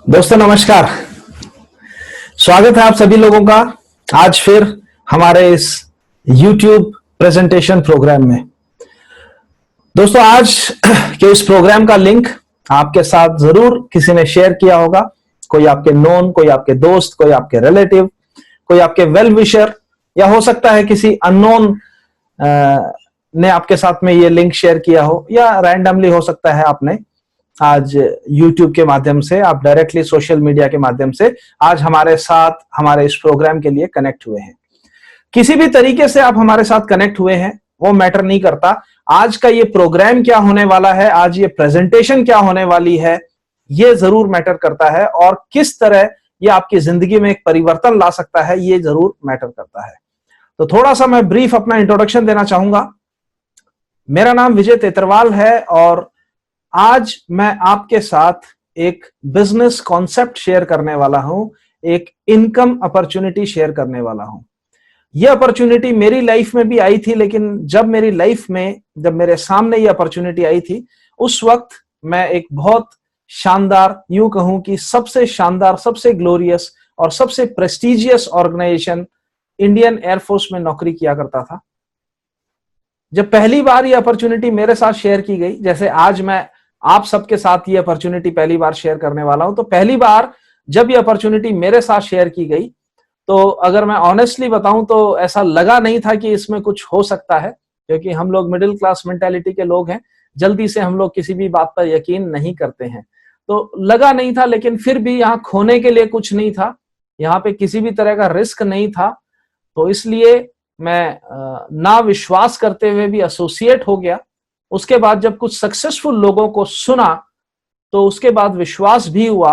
दोस्तों नमस्कार। स्वागत है आप सभी लोगों का आज फिर हमारे इस YouTube प्रेजेंटेशन प्रोग्राम में। दोस्तों आज के इस प्रोग्राम का लिंक आपके साथ जरूर किसी ने शेयर किया होगा। कोई आपके नोन, कोई आपके दोस्त, कोई आपके रिलेटिव, कोई आपके वेल विशर, या हो सकता है किसी अननोन ने आपके साथ में ये लिंक शेयर किया हो, या रैंडमली हो सकता है आपने आज YouTube के माध्यम से, आप डायरेक्टली सोशल मीडिया के माध्यम से आज हमारे साथ हमारे इस प्रोग्राम के लिए कनेक्ट हुए हैं। किसी भी तरीके से आप हमारे साथ कनेक्ट हुए हैं वो मैटर नहीं करता। आज का ये प्रोग्राम क्या होने वाला है, आज ये प्रेजेंटेशन क्या होने वाली है, ये जरूर मैटर करता है, और किस तरह ये आपकी जिंदगी में एक परिवर्तन ला सकता है ये जरूर मैटर करता है। तो थोड़ा सा मैं ब्रीफ अपना इंट्रोडक्शन देना चाहूंगा। मेरा नाम विजय तेतरवाल है और आज मैं आपके साथ एक बिजनेस कॉन्सेप्ट शेयर करने वाला हूं, एक इनकम अपॉर्चुनिटी शेयर करने वाला हूं। यह अपॉर्चुनिटी मेरी लाइफ में भी आई थी, लेकिन जब मेरे सामने यह अपॉर्चुनिटी आई थी उस वक्त मैं एक बहुत शानदार, यूं कहूं कि सबसे शानदार, सबसे ग्लोरियस और सबसे प्रेस्टिजियस ऑर्गेनाइजेशन इंडियन एयरफोर्स में नौकरी किया करता था। जब पहली बार यह अपॉर्चुनिटी मेरे साथ शेयर की गई, जैसे आज मैं आप सबके साथ ये अपॉर्चुनिटी पहली बार शेयर करने वाला हूं, तो पहली बार जब ये अपॉर्चुनिटी मेरे साथ शेयर की गई तो अगर मैं ऑनेस्टली बताऊं तो ऐसा लगा नहीं था कि इसमें कुछ हो सकता है, क्योंकि हम लोग मिडिल क्लास मेंटालिटी के लोग हैं, जल्दी से हम लोग किसी भी बात पर यकीन नहीं करते हैं। तो लगा नहीं था, लेकिन फिर भी यहाँ खोने के लिए कुछ नहीं था, यहाँ पे किसी भी तरह का रिस्क नहीं था। तो इसलिए मैं ना विश्वास करते हुए भी एसोसिएट हो गया। उसके बाद जब कुछ सक्सेसफुल लोगों को सुना तो उसके बाद विश्वास भी हुआ,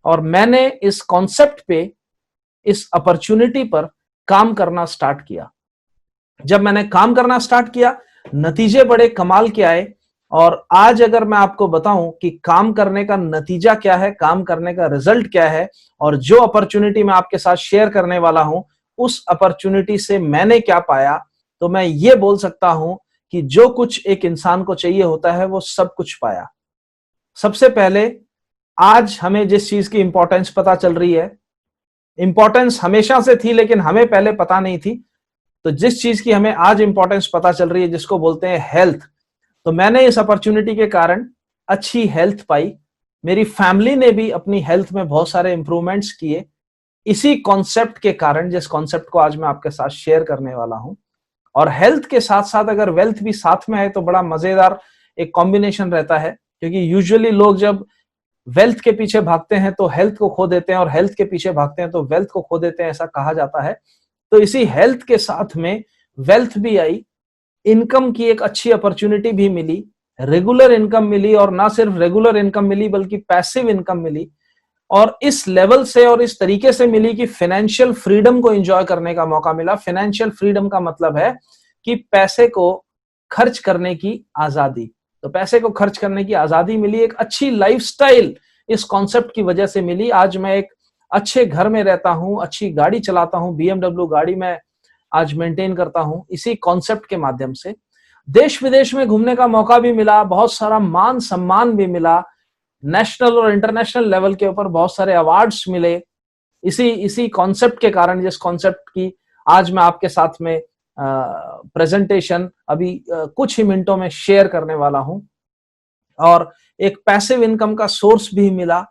और मैंने इस कॉन्सेप्ट पे, इस अपॉर्चुनिटी पर काम करना स्टार्ट किया। जब मैंने काम करना स्टार्ट किया, नतीजे बड़े कमाल के आए। और आज अगर मैं आपको बताऊं कि काम करने का नतीजा क्या है, काम करने का रिजल्ट क्या है, और जो अपॉर्चुनिटी मैं आपके साथ शेयर करने वाला हूं उस अपॉर्चुनिटी से मैंने क्या पाया, तो मैं ये बोल सकता हूं कि जो कुछ एक इंसान को चाहिए होता है वो सब कुछ पाया। सबसे पहले आज हमें जिस चीज की इंपॉर्टेंस पता चल रही है, इंपॉर्टेंस हमेशा से थी लेकिन हमें पहले पता नहीं थी, तो जिस चीज की हमें आज इंपॉर्टेंस पता चल रही है, जिसको बोलते हैं हेल्थ, तो मैंने इस अपॉर्चुनिटी के कारण अच्छी हेल्थ पाई। मेरी फैमिली ने भी अपनी हेल्थ में बहुत सारे इंप्रूवमेंट्स किए इसी कॉन्सेप्ट के कारण, जिस कॉन्सेप्ट को आज मैं आपके साथ शेयर करने वाला हूं। और हेल्थ के साथ साथ अगर वेल्थ भी साथ में है तो बड़ा मजेदार एक कॉम्बिनेशन रहता है, क्योंकि यूजुअली लोग जब वेल्थ के पीछे भागते हैं तो हेल्थ को खो देते हैं, और हेल्थ के पीछे भागते हैं तो वेल्थ को खो देते हैं, ऐसा कहा जाता है। तो इसी हेल्थ के साथ में वेल्थ भी आई, इनकम की एक अच्छी अपॉर्चुनिटी भी मिली, रेगुलर इनकम मिली, और ना सिर्फ रेगुलर इनकम मिली बल्कि पैसिव इनकम मिली। और इस लेवल से और इस तरीके से मिली कि फाइनेंशियल फ्रीडम को एंजॉय करने का मौका मिला। फाइनेंशियल फ्रीडम का मतलब है कि पैसे को खर्च करने की आजादी। तो पैसे को खर्च करने की आजादी मिली, एक अच्छी लाइफस्टाइल इस कॉन्सेप्ट की वजह से मिली। आज मैं एक अच्छे घर में रहता हूं, अच्छी गाड़ी चलाता हूं, BMW गाड़ी में आज मेंटेन करता हूं इसी कॉन्सेप्ट के माध्यम से। देश विदेश में घूमने का मौका भी मिला, बहुत सारा मान सम्मान भी मिला, नेशनल और इंटरनेशनल लेवल के ऊपर बहुत सारे अवार्ड्स मिले इसी कॉन्सेप्ट के कारण, जिस कॉन्सेप्ट की आज मैं आपके साथ में प्रेजेंटेशन अभी कुछ ही मिनटों में शेयर करने वाला हूं। और एक पैसिव इनकम का सोर्स भी मिला,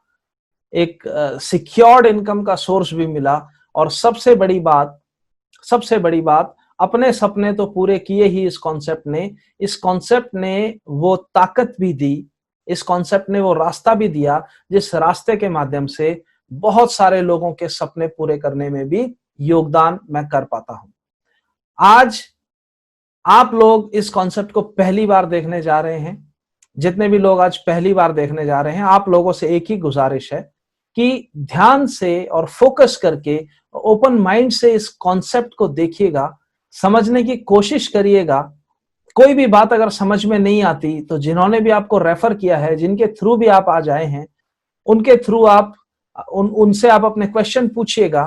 एक सिक्योर्ड इनकम का सोर्स भी मिला, और सबसे बड़ी बात अपने सपने तो पूरे किए ही इस कॉन्सेप्ट ने वो ताकत भी दी, इस कॉन्सेप्ट ने वो रास्ता भी दिया जिस रास्ते के माध्यम से बहुत सारे लोगों के सपने पूरे करने में भी योगदान मैं कर पाता हूं। आज आप लोग इस कॉन्सेप्ट को पहली बार देखने जा रहे हैं। जितने भी लोग आज पहली बार देखने जा रहे हैं, आप लोगों से एक ही गुजारिश है कि ध्यान से और फोकस करके ओपन माइंड से इस कॉन्सेप्ट को देखिएगा, समझने की कोशिश करिएगा। कोई भी बात अगर समझ में नहीं आती तो जिन्होंने भी आपको रेफर किया है, जिनके थ्रू भी आप आज आए हैं, उनके थ्रू आप उनसे आप अपने क्वेश्चन पूछिएगा,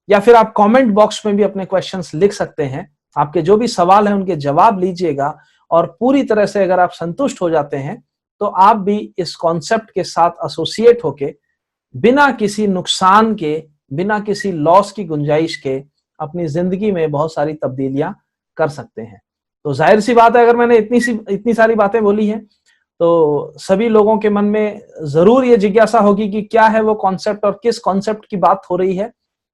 या फिर आप कमेंट बॉक्स में भी अपने क्वेश्चंस लिख सकते हैं। आपके जो भी सवाल हैं उनके जवाब लीजिएगा, और पूरी तरह से अगर आप संतुष्ट हो जाते हैं तो आप भी इस कॉन्सेप्ट के साथ एसोसिएट होके बिना किसी नुकसान के, बिना किसी लॉस की गुंजाइश के अपनी जिंदगी में बहुत सारी तब्दीलियां कर सकते हैं। तो जाहिर सी बात है, अगर मैंने इतनी सारी बातें बोली हैं तो सभी लोगों के मन में जरूर ये जिज्ञासा होगी कि क्या है वो कॉन्सेप्ट और किस कॉन्सेप्ट की बात हो रही है।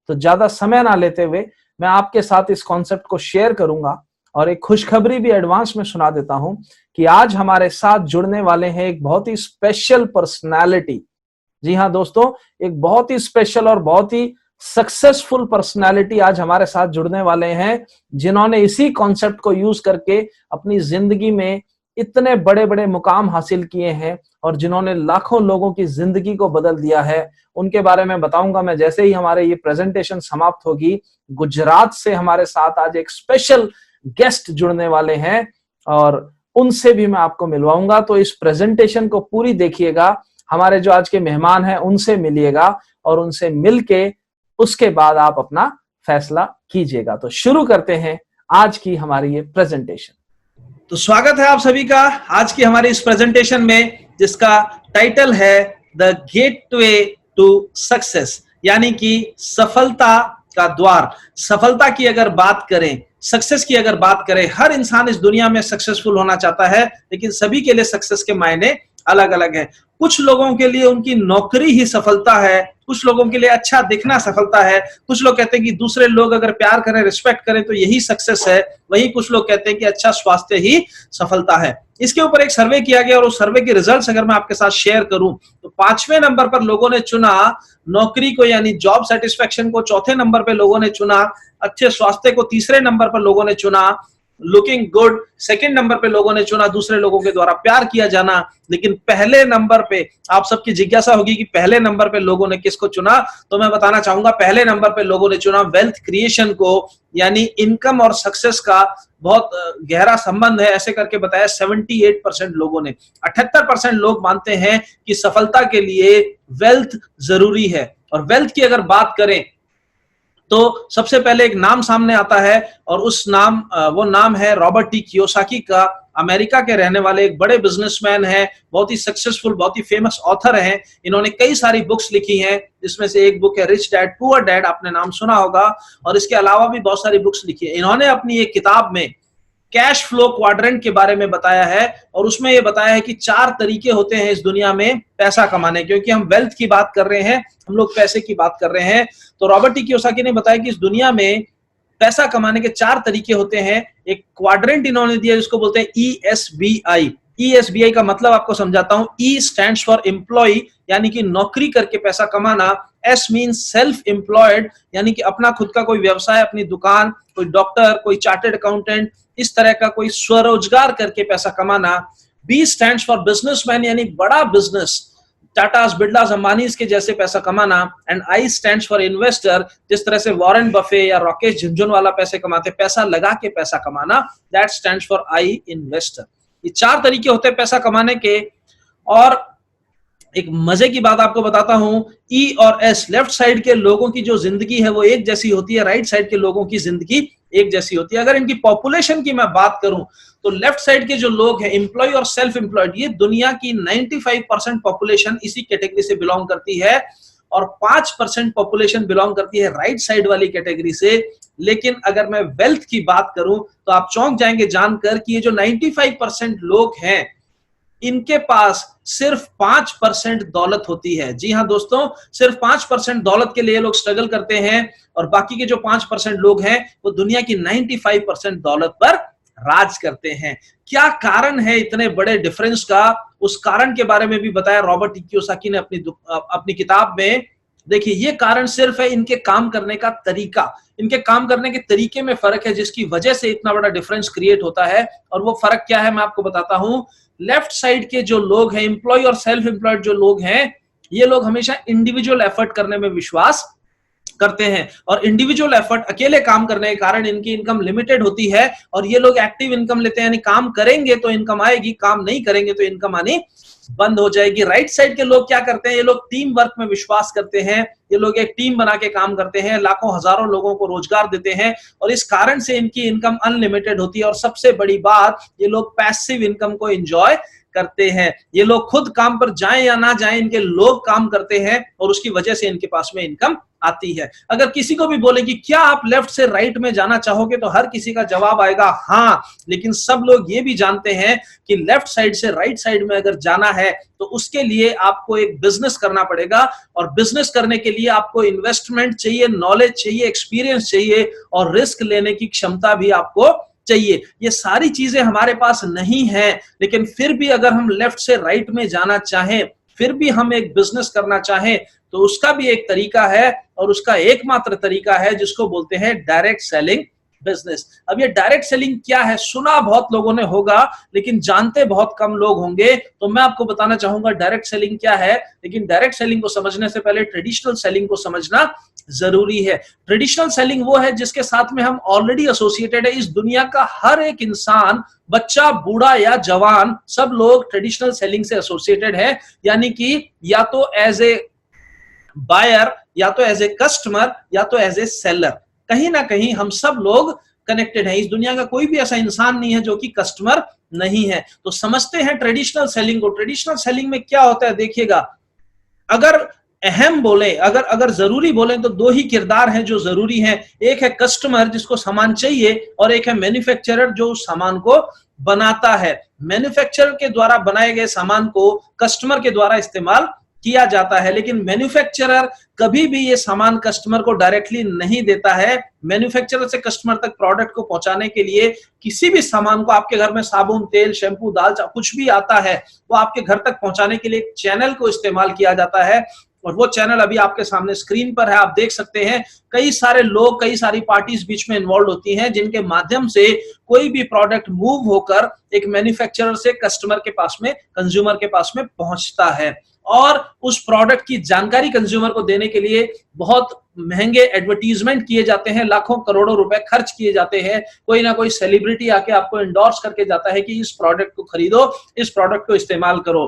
तो ज्यादा समय ना लेते हुए मैं आपके साथ इस कॉन्सेप्ट को शेयर करूंगा और एक खुशखबरी भी एडवांस में सुना देता हूं कि आज हमारे साथ जुड़ने वाले हैं एक बहुत ही स्पेशल पर्सनालिटी। जी हाँ दोस्तों, एक बहुत ही स्पेशल और बहुत ही सक्सेसफुल पर्सनालिटी आज हमारे साथ जुड़ने वाले हैं, जिन्होंने इसी कॉन्सेप्ट को यूज करके अपनी जिंदगी में इतने बड़े बड़े मुकाम हासिल किए हैं और जिन्होंने लाखों लोगों की जिंदगी को बदल दिया है। उनके बारे में बताऊंगा मैं जैसे ही हमारे ये प्रेजेंटेशन समाप्त होगी। गुजरात से हमारे साथ आज एक स्पेशल गेस्ट जुड़ने वाले हैं और उनसे भी मैं आपको मिलवाऊंगा। तो इस प्रेजेंटेशन को पूरी देखिएगा, हमारे जो आज के मेहमान हैं उनसे मिलिएगा और उनसे मिलके उसके बाद आप अपना फैसला कीजिएगा। तो शुरू करते हैं आज की हमारी ये प्रेजेंटेशन। तो स्वागत है आप सभी का आज की हमारी इस प्रेजेंटेशन में, जिसका टाइटल है द गेटवे टू सक्सेस, यानी कि सफलता का द्वार। सफलता की अगर बात करें, सक्सेस की अगर बात करें, हर इंसान इस दुनिया में सक्सेसफुल होना चाहता है, लेकिन सभी के लिए सक्सेस के मायने अलग अलग है। कुछ लोगों के लिए उनकी नौकरी ही सफलता है, कुछ लोगों के लिए अच्छा दिखना सफलता है, कुछ लोग कहते हैं कि दूसरे लोग अगर प्यार करें, रिस्पेक्ट करें तो यही सक्सेस है, वहीं कुछ लोग कहते हैं कि अच्छा स्वास्थ्य ही सफलता है। इसके ऊपर एक सर्वे किया गया और उस सर्वे के रिजल्ट्स अगर मैं आपके साथ शेयर करूं तो 5वें नंबर पर लोगों ने चुना नौकरी को, यानी जॉब सेटिस्फेक्शन को। चौथे नंबर पर लोगों ने चुना अच्छे स्वास्थ्य को। तीसरे नंबर पर लोगों ने चुना लुकिंग गुड। सेकंड नंबर पे लोगों ने चुना दूसरे लोगों के द्वारा प्यार किया जाना। लेकिन पहले नंबर पे आप सबकी जिज्ञासा होगी कि पहले नंबर पे लोगों ने किसको चुना, तो मैं बताना चाहूंगा पहले नंबर पे लोगों ने चुना वेल्थ क्रिएशन को, यानी इनकम और सक्सेस का बहुत गहरा संबंध है, ऐसे करके बताया 78% लोगों ने। 78% लोग मानते हैं कि सफलता के लिए वेल्थ जरूरी है। और वेल्थ की अगर बात करें तो सबसे पहले एक नाम सामने आता है और वो नाम है रॉबर्ट टी कियोसाकी का। अमेरिका के रहने वाले एक बड़े बिजनेसमैन हैं, बहुत ही सक्सेसफुल, बहुत ही फेमस ऑथर हैं। इन्होंने कई सारी बुक्स लिखी हैं, जिसमें से एक बुक है रिच डैड पुअर डैड, आपने नाम सुना होगा, और इसके अलावा भी बहुत सारी बुक्स लिखी है। इन्होंने अपनी एक किताब में कैश फ्लो क्वाड्रेंट के बारे में बताया है और उसमें यह बताया है कि 4 तरीके होते हैं इस दुनिया में पैसा कमाने। क्योंकि हम वेल्थ की बात कर रहे हैं, हम लोग पैसे की बात कर रहे हैं, तो रॉबर्ट टी कियोसाकी ने बताया कि इस दुनिया में पैसा कमाने के 4 तरीके होते हैं। एक क्वाड्रेंट इन्होंने दिया जिसको बोलते हैं ESBI। ESBI का मतलब आपको समझाता हूं। E स्टैंड्स फॉर एम्प्लॉय, यानी कि नौकरी करके पैसा कमाना। S मींस सेल्फ एम्प्लॉयड, यानी कि अपना खुद का कोई व्यवसाय, अपनी दुकान, कोई डॉक्टर, कोई चार्टर्ड अकाउंटेंट, इस तरह का कोई स्वरोजगार करके पैसा कमाना। B स्टैंड्स फॉर बिजनेसमैन, यानी बड़ा बिजनेस, टाटास, बिरलास, अंबानीज के जैसे पैसा कमाना। And I stands for investor, जिस तरह से वॉरेन बफे या राकेश झुनझुनवाला पैसे कमाते, पैसा लगा के पैसा कमाना, that stands for I investor. ये 4 तरीके होते हैं पैसा कमाने के। और एक मजे की बात आपको बताता हूं, E और S, लेफ्ट साइड के लोगों की जो जिंदगी है वो एक जैसी होती है, राइट साइड के लोगों की जिंदगी एक जैसी होती है। अगर इनकी पॉपुलेशन की मैं बात करूं तो लेफ्ट साइड के जो लोग हैं, एम्प्लॉय और सेल्फ एम्प्लॉयड, ये दुनिया की 95% पॉपुलेशन इसी कैटेगरी से बिलोंग करती है और 5% पॉपुलेशन बिलोंग करती है राइट साइड वाली कैटेगरी से। लेकिन अगर मैं वेल्थ की बात करूं तो आप चौंक जाएंगे जानकर कि ये जो 95% लोग हैं, इनके पास सिर्फ 5% दौलत होती है। जी हां दोस्तों, सिर्फ 5% दौलत के लिए लोग स्ट्रगल करते हैं और बाकी के जो 5% लोग हैं वो दुनिया की 95% दौलत पर राज करते हैं। क्या कारण है इतने बड़े डिफरेंस का, उस कारण के बारे में भी बताया रॉबर्ट टी कियोसाकी ने अपनी किताब में। देखिए, ये कारण सिर्फ है इनके काम करने का तरीका, इनके काम करने के तरीके में फर्क है, जिसकी वजह से इतना बड़ा डिफरेंस क्रिएट होता है। और वो फर्क क्या है मैं आपको बताता हूं। लेफ्ट साइड के जो लोग हैं, एम्प्लॉय और सेल्फ एम्प्लॉयड जो लोग हैं, ये लोग हमेशा इंडिविजुअल एफर्ट करने में विश्वास करते हैं और इंडिविजुअल एफर्ट, अकेले काम करने के कारण इनकी इनकम लिमिटेड होती है और ये लोग एक्टिव इनकम लेते हैं, यानी काम करेंगे तो इनकम आएगी, काम नहीं करेंगे तो इनकम आनी बंद हो जाएगी। राइट साइड के लोग क्या करते हैं, ये लोग टीम वर्क में विश्वास करते हैं, ये लोग एक टीम बना के काम करते हैं, लाखों हजारों लोगों को रोजगार देते हैं और इस कारण से इनकी इनकम अनलिमिटेड होती है। और सबसे बड़ी बात, ये लोग पैसिव इनकम को एंजॉय करते हैं। ये लोग खुद काम पर जाएं या ना जाएं, इनके लोग काम करते हैं और उसकी वजह से इनके पास में इनकम आती है। अगर किसी को भी बोले कि क्या आप लेफ्ट से राइट में जाना चाहोगे, तो हर किसी का जवाब आएगा हाँ। लेकिन सब लोग ये भी जानते हैं कि लेफ्ट साइड से राइट साइड में अगर जाना है तो उसके लिए आपको एक बिजनेस करना पड़ेगा, और बिजनेस करने के लिए आपको इन्वेस्टमेंट चाहिए, नॉलेज चाहिए, एक्सपीरियंस चाहिए और रिस्क लेने की क्षमता भी आपको चाहिए। ये सारी चीजें हमारे पास नहीं है, लेकिन फिर भी अगर हम लेफ्ट से राइट में जाना चाहें, फिर भी हम एक बिजनेस करना चाहें, तो उसका भी एक तरीका है, और उसका एकमात्र तरीका है जिसको बोलते हैं डायरेक्ट सेलिंग बिजनेस। अब ये डायरेक्ट सेलिंग क्या है, सुना बहुत लोगों ने होगा लेकिन जानते बहुत कम लोग होंगे। तो मैं आपको बताना चाहूंगा डायरेक्ट सेलिंग क्या है। लेकिन डायरेक्ट सेलिंग को समझने से पहले ट्रेडिशनल सेलिंग को समझना जरूरी है। ट्रेडिशनल सेलिंग वो है जिसके साथ में हम ऑलरेडी एसोसिएटेड है। इस दुनिया का हर एक इंसान, बच्चा, बूढ़ा या जवान, सब लोग ट्रेडिशनल सेलिंग से एसोसिएटेड है। यानी कि या तो एज ए बायर, या तो एज ए कस्टमर, या तो एज ए सेलर, कहीं ना कहीं हम सब लोग कनेक्टेड हैं। इस दुनिया का कोई भी ऐसा इंसान नहीं है जो कि कस्टमर नहीं है। तो समझते हैं ट्रेडिशनल सेलिंग को। ट्रेडिशनल सेलिंग में क्या होता है देखिएगा, अगर अहम बोले, अगर जरूरी बोले तो दो ही किरदार हैं जो जरूरी हैं। एक है कस्टमर जिसको सामान चाहिए, और एक है मैन्युफैक्चरर जो उस सामान को बनाता है। मैन्युफैक्चरर के द्वारा बनाए गए सामान को कस्टमर के द्वारा इस्तेमाल किया जाता है, लेकिन मैन्युफैक्चरर कभी भी ये सामान कस्टमर को डायरेक्टली नहीं देता है। मैन्युफैक्चरर से कस्टमर तक प्रोडक्ट को पहुंचाने के लिए किसी भी सामान को, आपके घर में साबुन, तेल, शैम्पू, दाल, कुछ भी आता है, वो आपके घर तक पहुंचाने के लिए एक चैनल को इस्तेमाल किया जाता है। और वो चैनल अभी आपके सामने स्क्रीन पर है, आप देख सकते हैं। कई सारे लोग, कई सारी पार्टीज बीच में इन्वॉल्व होती हैं, जिनके माध्यम से कोई भी प्रोडक्ट मूव होकर एक मैन्युफैक्चरर से कस्टमर के पास में, कंज्यूमर के पास में पहुंचता है। और उस प्रोडक्ट की जानकारी कंज्यूमर को देने के लिए बहुत महंगे एडवर्टीजमेंट किए जाते हैं, लाखों करोड़ों रुपए खर्च किए जाते हैं। कोई ना कोई सेलिब्रिटी आके आपको इंडोर्स करके जाता है कि इस प्रोडक्ट को खरीदो, इस प्रोडक्ट को इस्तेमाल करो।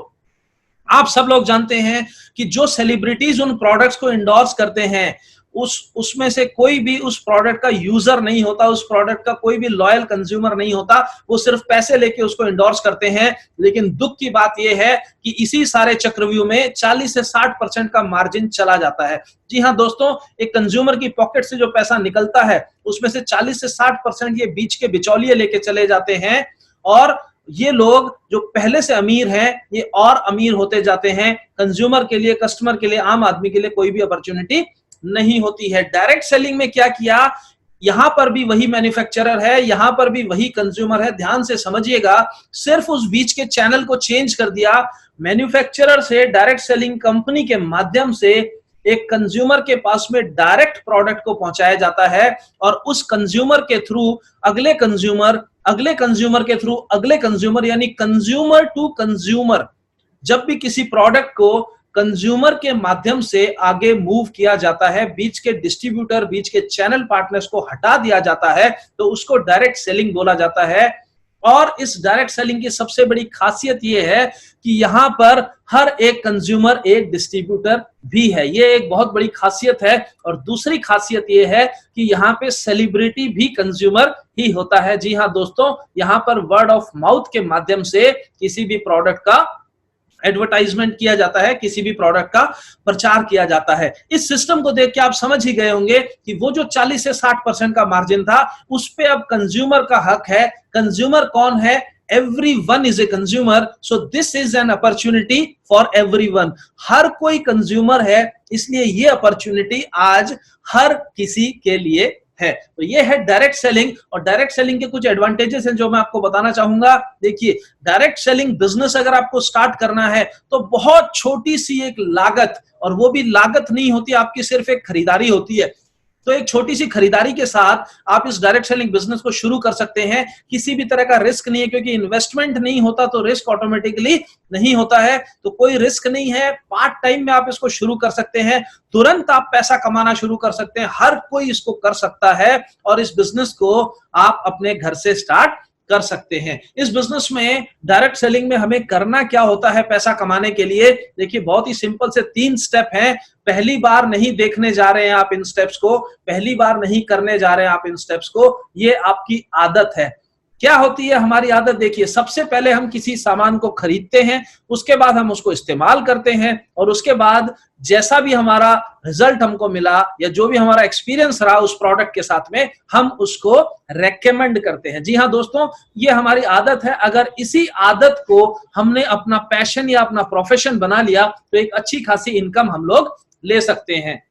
आप सब लोग जानते हैं कि जो सेलिब्रिटीज उन प्रोडक्ट्स को इंडोर्स करते हैं, उसमें से कोई भी उस प्रोडक्ट का यूजर नहीं होता, उस प्रोडक्ट का कोई भी लॉयल कंज्यूमर नहीं होता। वो सिर्फ पैसे लेके उसको इंडोर्स करते हैं। लेकिन दुख की बात यह है कि इसी सारे चक्रव्यूह में 40 से 60% का मार्जिन चला जाता है। जी हाँ दोस्तों, एक कंज्यूमर की पॉकेट से जो पैसा निकलता है उसमें से 40 से 60% ये बीच के बिचौलिए लेके चले जाते हैं, और ये लोग जो पहले से अमीर हैं ये और अमीर होते जाते हैं। कंज्यूमर के लिए, कस्टमर के लिए, आम आदमी के लिए कोई भी अपॉर्चुनिटी नहीं होती है। डायरेक्ट सेलिंग में क्या किया, यहां पर भी वही मैन्युफैक्चरर है, यहां पर भी वही कंज्यूमर है। ध्यान से समझिएगा, सिर्फ उस बीच के चैनल को चेंज कर दिया। मैन्युफैक्चरर से डायरेक्ट सेलिंग कंपनी के माध्यम से एक कंज्यूमर के पास में डायरेक्ट प्रोडक्ट को पहुंचाया जाता है, और उस कंज्यूमर के थ्रू अगले कंज्यूमर, अगले कंज्यूमर के थ्रू अगले कंज्यूमर, यानी कंज्यूमर टू कंज्यूमर। जब भी किसी प्रोडक्ट को कंज्यूमर के माध्यम से आगे मूव किया जाता है, बीच के डिस्ट्रीब्यूटर, बीच के चैनल पार्टनर्स को हटा दिया जाता है, तो उसको डायरेक्ट सेलिंग बोला जाता है। और इस डायरेक्ट सेलिंग की सबसे बड़ी खासियत यह है कि यहां पर हर एक कंज्यूमर एक डिस्ट्रीब्यूटर भी है। ये एक बहुत बड़ी खासियत है। और दूसरी खासियत यह है कि यहाँ पे सेलिब्रिटी भी कंज्यूमर ही होता है। जी हाँ दोस्तों, यहाँ पर वर्ड ऑफ माउथ के माध्यम से किसी भी प्रोडक्ट का एडवर्टाइजमेंट किया जाता है, किसी भी प्रोडक्ट का प्रचार किया जाता है। इस सिस्टम को देख के आप समझ ही गए होंगे कि वो जो 40 से 60% का मार्जिन था, उस पे अब कंज्यूमर का हक है। कंज्यूमर कौन है? Everyone is a consumer, so this is an opportunity for everyone. हर कोई कंज्यूमर है, इसलिए ये अपॉर्चुनिटी आज हर किसी के लिए है। तो ये है डायरेक्ट सेलिंग। और डायरेक्ट सेलिंग के कुछ एडवांटेजेस हैं जो मैं आपको बताना चाहूंगा। देखिए, डायरेक्ट सेलिंग बिजनेस अगर आपको स्टार्ट करना है तो बहुत छोटी सी एक लागत, और वो भी लागत नहीं होती आपकी, सिर्फ एक खरीदारी होती है। तो एक छोटी सी खरीदारी के साथ आप इस डायरेक्ट सेलिंग बिजनेस को शुरू कर सकते हैं। किसी भी तरह का रिस्क नहीं है, क्योंकि इन्वेस्टमेंट नहीं होता तो रिस्क ऑटोमेटिकली नहीं होता है। तो कोई रिस्क नहीं है, पार्ट टाइम में आप इसको शुरू कर सकते हैं, तुरंत आप पैसा कमाना शुरू कर सकते हैं। हर कोई इसको कर सकता है, और इस बिजनेस को आप अपने घर से स्टार्ट कर सकते हैं। इस बिजनेस में, डायरेक्ट सेलिंग में हमें करना क्या होता है पैसा कमाने के लिए? देखिए, बहुत ही सिंपल से 3 स्टेप हैं। पहली बार नहीं देखने जा रहे हैं आप इन स्टेप्स को, पहली बार नहीं करने जा रहे हैं आप इन स्टेप्स को, ये आपकी आदत है। क्या होती है हमारी आदत? देखिए, सबसे पहले हम किसी सामान को खरीदते हैं, उसके बाद हम उसको इस्तेमाल करते हैं और उसके बाद जैसा भी हमारा रिजल्ट हमको मिला या जो भी हमारा एक्सपीरियंस रहा उस प्रोडक्ट के साथ में, हम उसको रेकमेंड करते हैं। जी हाँ दोस्तों, ये हमारी आदत है। अगर इसी आदत को हमने अपना पैशन या अपना प्रोफेशन बना लिया तो एक अच्छी खासी इनकम हम लोग ले सकते हैं।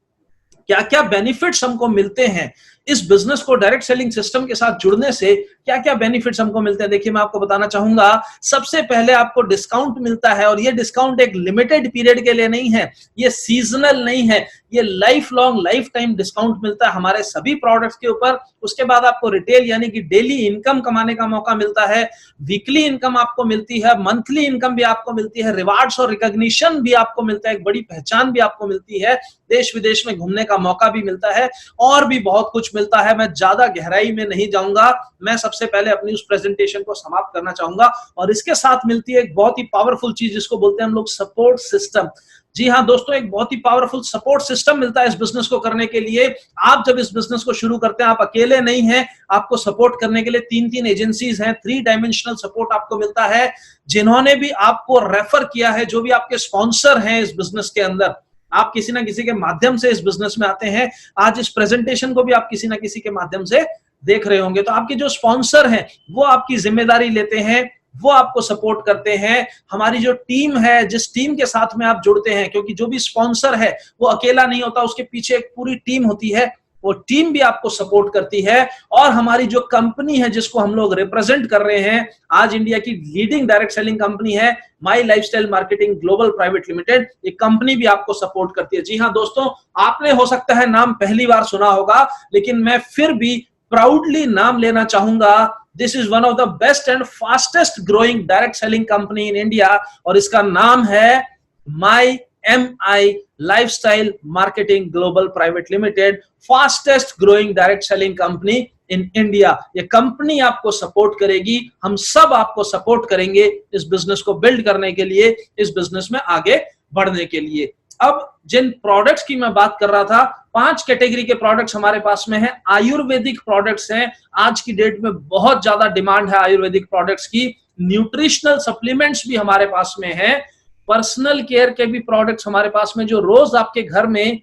क्या क्या बेनिफिट्स हमको मिलते हैं इस बिजनेस को डायरेक्ट सेलिंग सिस्टम के साथ जुड़ने से? क्या क्या बेनिफिट्स हमको मिलते हैं, देखिए मैं आपको बताना चाहूंगा। सबसे पहले आपको डिस्काउंट मिलता है और ये डिस्काउंट एक लिमिटेड पीरियड के लिए नहीं है, ये सीजनल नहीं है, ये life long life time discount मिलता है हमारे सभी प्रोडक्ट्स के ऊपर। उसके बाद आपको रिटेल यानी कि डेली इनकम कमाने का मौका मिलता है, वीकली इनकम आपको मिलती है, मंथली इनकम भी आपको मिलती है, रिवार्ड्स और रिकॉग्निशन भी आपको मिलता है, एक बड़ी पहचान भी आपको मिलती है, देश विदेश में घूमने का मौका भी मिलता है और भी बहुत कुछ मिलता है। मैं ज्यादा गहराई में नहीं जाऊंगा, मैं सबसे पहले अपनी उस प्रेजेंटेशन को समाप्त करना चाहूंगा। और इसके साथ मिलती है एक बहुत ही पावरफुल चीज जिसको बोलते हैं हम लोग सपोर्ट सिस्टम। जी हाँ दोस्तों, एक बहुत ही पावरफुल सपोर्ट सिस्टम मिलता है इस बिजनेस को करने के लिए। आप जब इस बिजनेस को शुरू करते हैं, आप अकेले नहीं हैं, आपको सपोर्ट करने के लिए 3 एजेंसीज हैं, 3 डायमेंशनल सपोर्ट आपको मिलता है, जिन्होंने भी आपको रेफर किया है, जो भी आपके स्पॉन्सर हैं इस बिजनेस के अंदर। आप किसी ना किसी के माध्यम से इस बिजनेस में आते हैं। आज इस प्रेजेंटेशन को भी आप किसी ना किसी के माध्यम से देख रहे होंगे, तो आपके जो स्पॉन्सर हैं वो आपकी जिम्मेदारी लेते हैं, वो आपको सपोर्ट करते हैं। हमारी जो टीम है, जिस टीम के साथ में आप जुड़ते हैं, क्योंकि जो भी स्पॉन्सर है वो अकेला नहीं होता, उसके पीछे एक पूरी टीम होती है, वो टीम भी आपको सपोर्ट करती है। और हमारी जो कंपनी है जिसको हम लोग रिप्रेजेंट कर रहे हैं, आज इंडिया की लीडिंग डायरेक्ट सेलिंग कंपनी है my lifestyle marketing global private limited, ये कंपनी भी आपको सपोर्ट करती है। जी हाँ दोस्तों, आपने हो सकता है नाम पहली बार सुना होगा, लेकिन मैं फिर भी प्राउडली नाम लेना चाहूंगा। This is one of the best and fastest growing direct selling company in India और इसका नाम है माई MI lifestyle marketing global private limited, fastest growing direct selling company in India. ये कंपनी आपको सपोर्ट करेगी, हम सब आपको सपोर्ट करेंगे इस बिजनेस को बिल्ड करने के लिए, इस बिजनेस में आगे बढ़ने के लिए। अब जिन प्रोडक्ट्स की मैं बात कर रहा था, 5 कैटेगरी के प्रोडक्ट्स हमारे पास में हैं। आयुर्वेदिक प्रोडक्ट्स हैं, आज की डेट में बहुत ज्यादा डिमांड है आयुर्वेदिक प्रोडक्ट्स की। न्यूट्रिशनल सप्लीमेंट्स भी हमारे पास में हैं, पर्सनल केयर के भी प्रोडक्ट्स हमारे पास में, जो रोज आपके घर में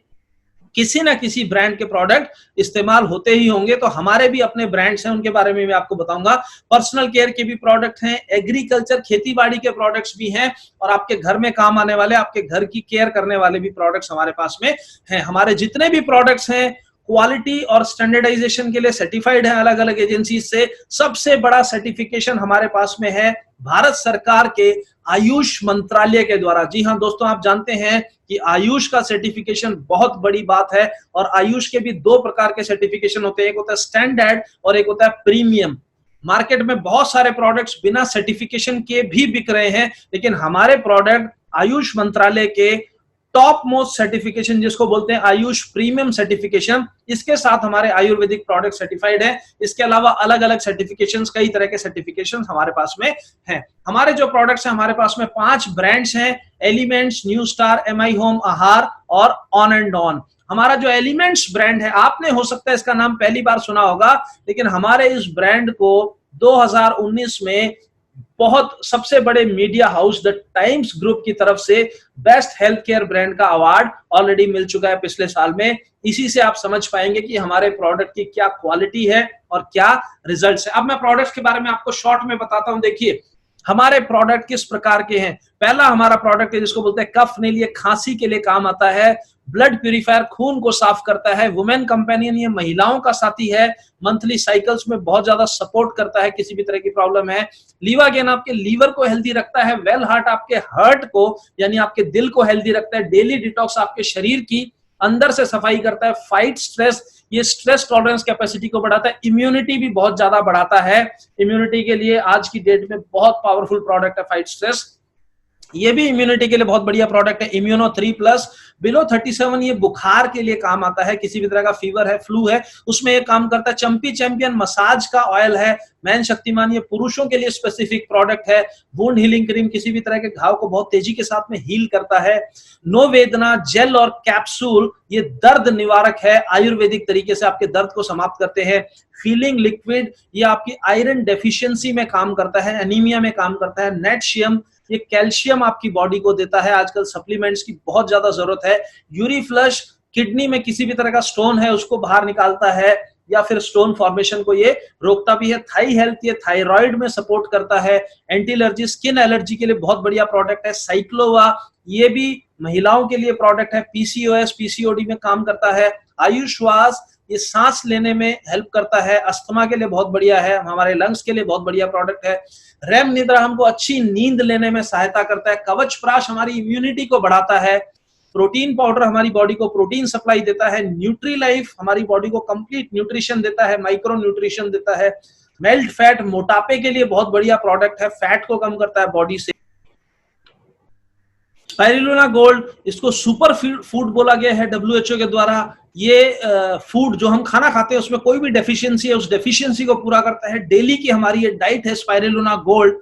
किसी ना किसी ब्रांड के प्रोडक्ट इस्तेमाल होते ही होंगे, तो हमारे भी अपने ब्रांड्स हैं, उनके बारे में मैं आपको बताऊंगा। पर्सनल केयर के भी प्रोडक्ट हैं, एग्रीकल्चर खेती-बाड़ी के प्रोडक्ट्स भी हैं और आपके घर में काम आने वाले, आपके घर की केयर करने वाले भी प्रोडक्ट्स हमारे पास में हैं। हमारे जितने भी प्रोडक्ट्स हैं क्वालिटी और स्टैंडर्डाइजेशन के लिए सर्टिफाइड है अलग अलग एजेंसी से। सबसे बड़ा सर्टिफिकेशन हमारे पास में है भारत सरकार के आयुष मंत्रालय के द्वारा। जी हाँ दोस्तों, आप जानते हैं कि आयुष का सर्टिफिकेशन बहुत बड़ी बात है और आयुष के भी 2 प्रकार के सर्टिफिकेशन होते हैं, एक होता है स्टैंडर्ड और एक होता है प्रीमियम। मार्केट में बहुत सारे प्रोडक्ट्स बिना सर्टिफिकेशन के भी बिक रहे हैं, लेकिन हमारे प्रोडक्ट आयुष मंत्रालय के टॉप मोस्ट सर्टिफिकेशन, जिसको बोलते हैं आयुष प्रीमियम सर्टिफिकेशन, इसके साथ हमारे आयुर्वेदिक प्रोडक्ट सर्टिफाइड है। इसके अलावा अलग अलग सर्टिफिकेशंस, कई तरह के सर्टिफिकेशंस हमारे पास में हैं। हमारे जो प्रोडक्ट्स हैं, हमारे पास में 5 ब्रांड्स हैं, elements, new star, MI home, आहार और ऑन एंड ऑन। हमारा जो एलिमेंट्स ब्रांड है, आपने हो सकता है इसका नाम पहली बार सुना होगा, लेकिन हमारे इस ब्रांड को 2019 में बहुत सबसे बड़े media house the times group की तरफ से बेस्ट हेल्थ केयर ब्रांड का अवार्ड ऑलरेडी मिल चुका है पिछले साल में। इसी से आप समझ पाएंगे कि हमारे प्रोडक्ट की क्या क्वालिटी है और क्या रिजल्ट्स है। अब मैं प्रोडक्ट्स के बारे में आपको शॉर्ट में बताता हूं। देखिए हमारे प्रोडक्ट किस प्रकार के हैं। पहला हमारा प्रोडक्ट है जिसको बोलते हैं कफ नील, ये खांसी के लिए काम आता है। ब्लड प्यूरिफायर, खून को साफ करता है। वुमेन कंपेनियन, ये महिलाओं का साथी है, मंथली साइकिल्स में बहुत ज्यादा सपोर्ट करता है किसी भी तरह की प्रॉब्लम है। लीवा गेन आपके लीवर को हेल्दी रखता है। वेल हार्ट आपके हार्ट को यानी आपके दिल को हेल्दी रखता है। डेली डिटॉक्स आपके शरीर की अंदर से सफाई करता है। फाइट स्ट्रेस, ये स्ट्रेस टॉलरेंस कैपेसिटी को बढ़ाता है। इम्यूनिटी भी बहुत ज्यादा बढ़ाता है। इम्यूनिटी के लिए आज की डेट में बहुत पावरफुल प्रोडक्ट है फाइट स्ट्रेस, ये भी इम्यूनिटी के लिए बहुत बढ़िया प्रोडक्ट है। इम्यूनो 3+, बिलो 37 ये बुखार के लिए काम आता है, किसी भी तरह का फीवर है, फ्लू है, उसमें ये काम करता है। चंपी चैंपियन मसाज का ऑयल है। मैन शक्तिमान ये पुरुषों के लिए स्पेसिफिक प्रोडक्ट है। वुंड हीलिंग क्रीम किसी भी तरह के घाव को बहुत तेजी के साथ में हील करता है। नो वेदना जेल और कैप्सूल ये दर्द निवारक है, आयुर्वेदिक तरीके से आपके दर्द को समाप्त करते हैं। फीलिंग लिक्विड ये आपकी आयरन डेफिशिएंसी में काम करता है, एनीमिया में काम करता है। नेटशियम ये कैल्शियम आपकी बॉडी को देता है, आजकल सप्लीमेंट्स की बहुत ज्यादा जरूरत है। यूरी फ्लश किडनी में किसी भी तरह का स्टोन है उसको बाहर निकालता है या फिर स्टोन फॉर्मेशन को ये रोकता भी है। थाई हेल्थ ये थायराइड में सपोर्ट करता है। एंटी एलर्जी स्किन एलर्जी के लिए बहुत बढ़िया प्रोडक्ट है। साइक्लोवा ये भी महिलाओं के लिए प्रोडक्ट है, पीसीओएस पीसीओडी में काम करता है। आयुश्वास ये सांस लेने में हेल्प करता है, अस्थमा के लिए बहुत बढ़िया है, हमारे लंग्स के लिए बहुत बढ़िया प्रोडक्ट है। रेम निद्रा हमको अच्छी नींद लेने में सहायता करता है। कवच प्राश हमारी इम्यूनिटी को बढ़ाता है। प्रोटीन पाउडर हमारी बॉडी को प्रोटीन सप्लाई देता है। न्यूट्री लाइफ हमारी बॉडी को कंप्लीट न्यूट्रिशन देता है, माइक्रो न्यूट्रिशन देता है। मेल्ट फैट मोटापे के लिए बहुत बढ़िया प्रोडक्ट है, फैट को कम करता है बॉडी से। स्पाइरुलिना गोल्ड इसको सुपर फूड बोला गया है WHO के द्वारा। ये फूड जो हम खाना खाते हैं उसमें कोई भी डेफिशिएंसी है उस डेफिशिएंसी को पूरा करता है। डेली की हमारी ये डाइट है स्पाइरुलिना गोल्ड।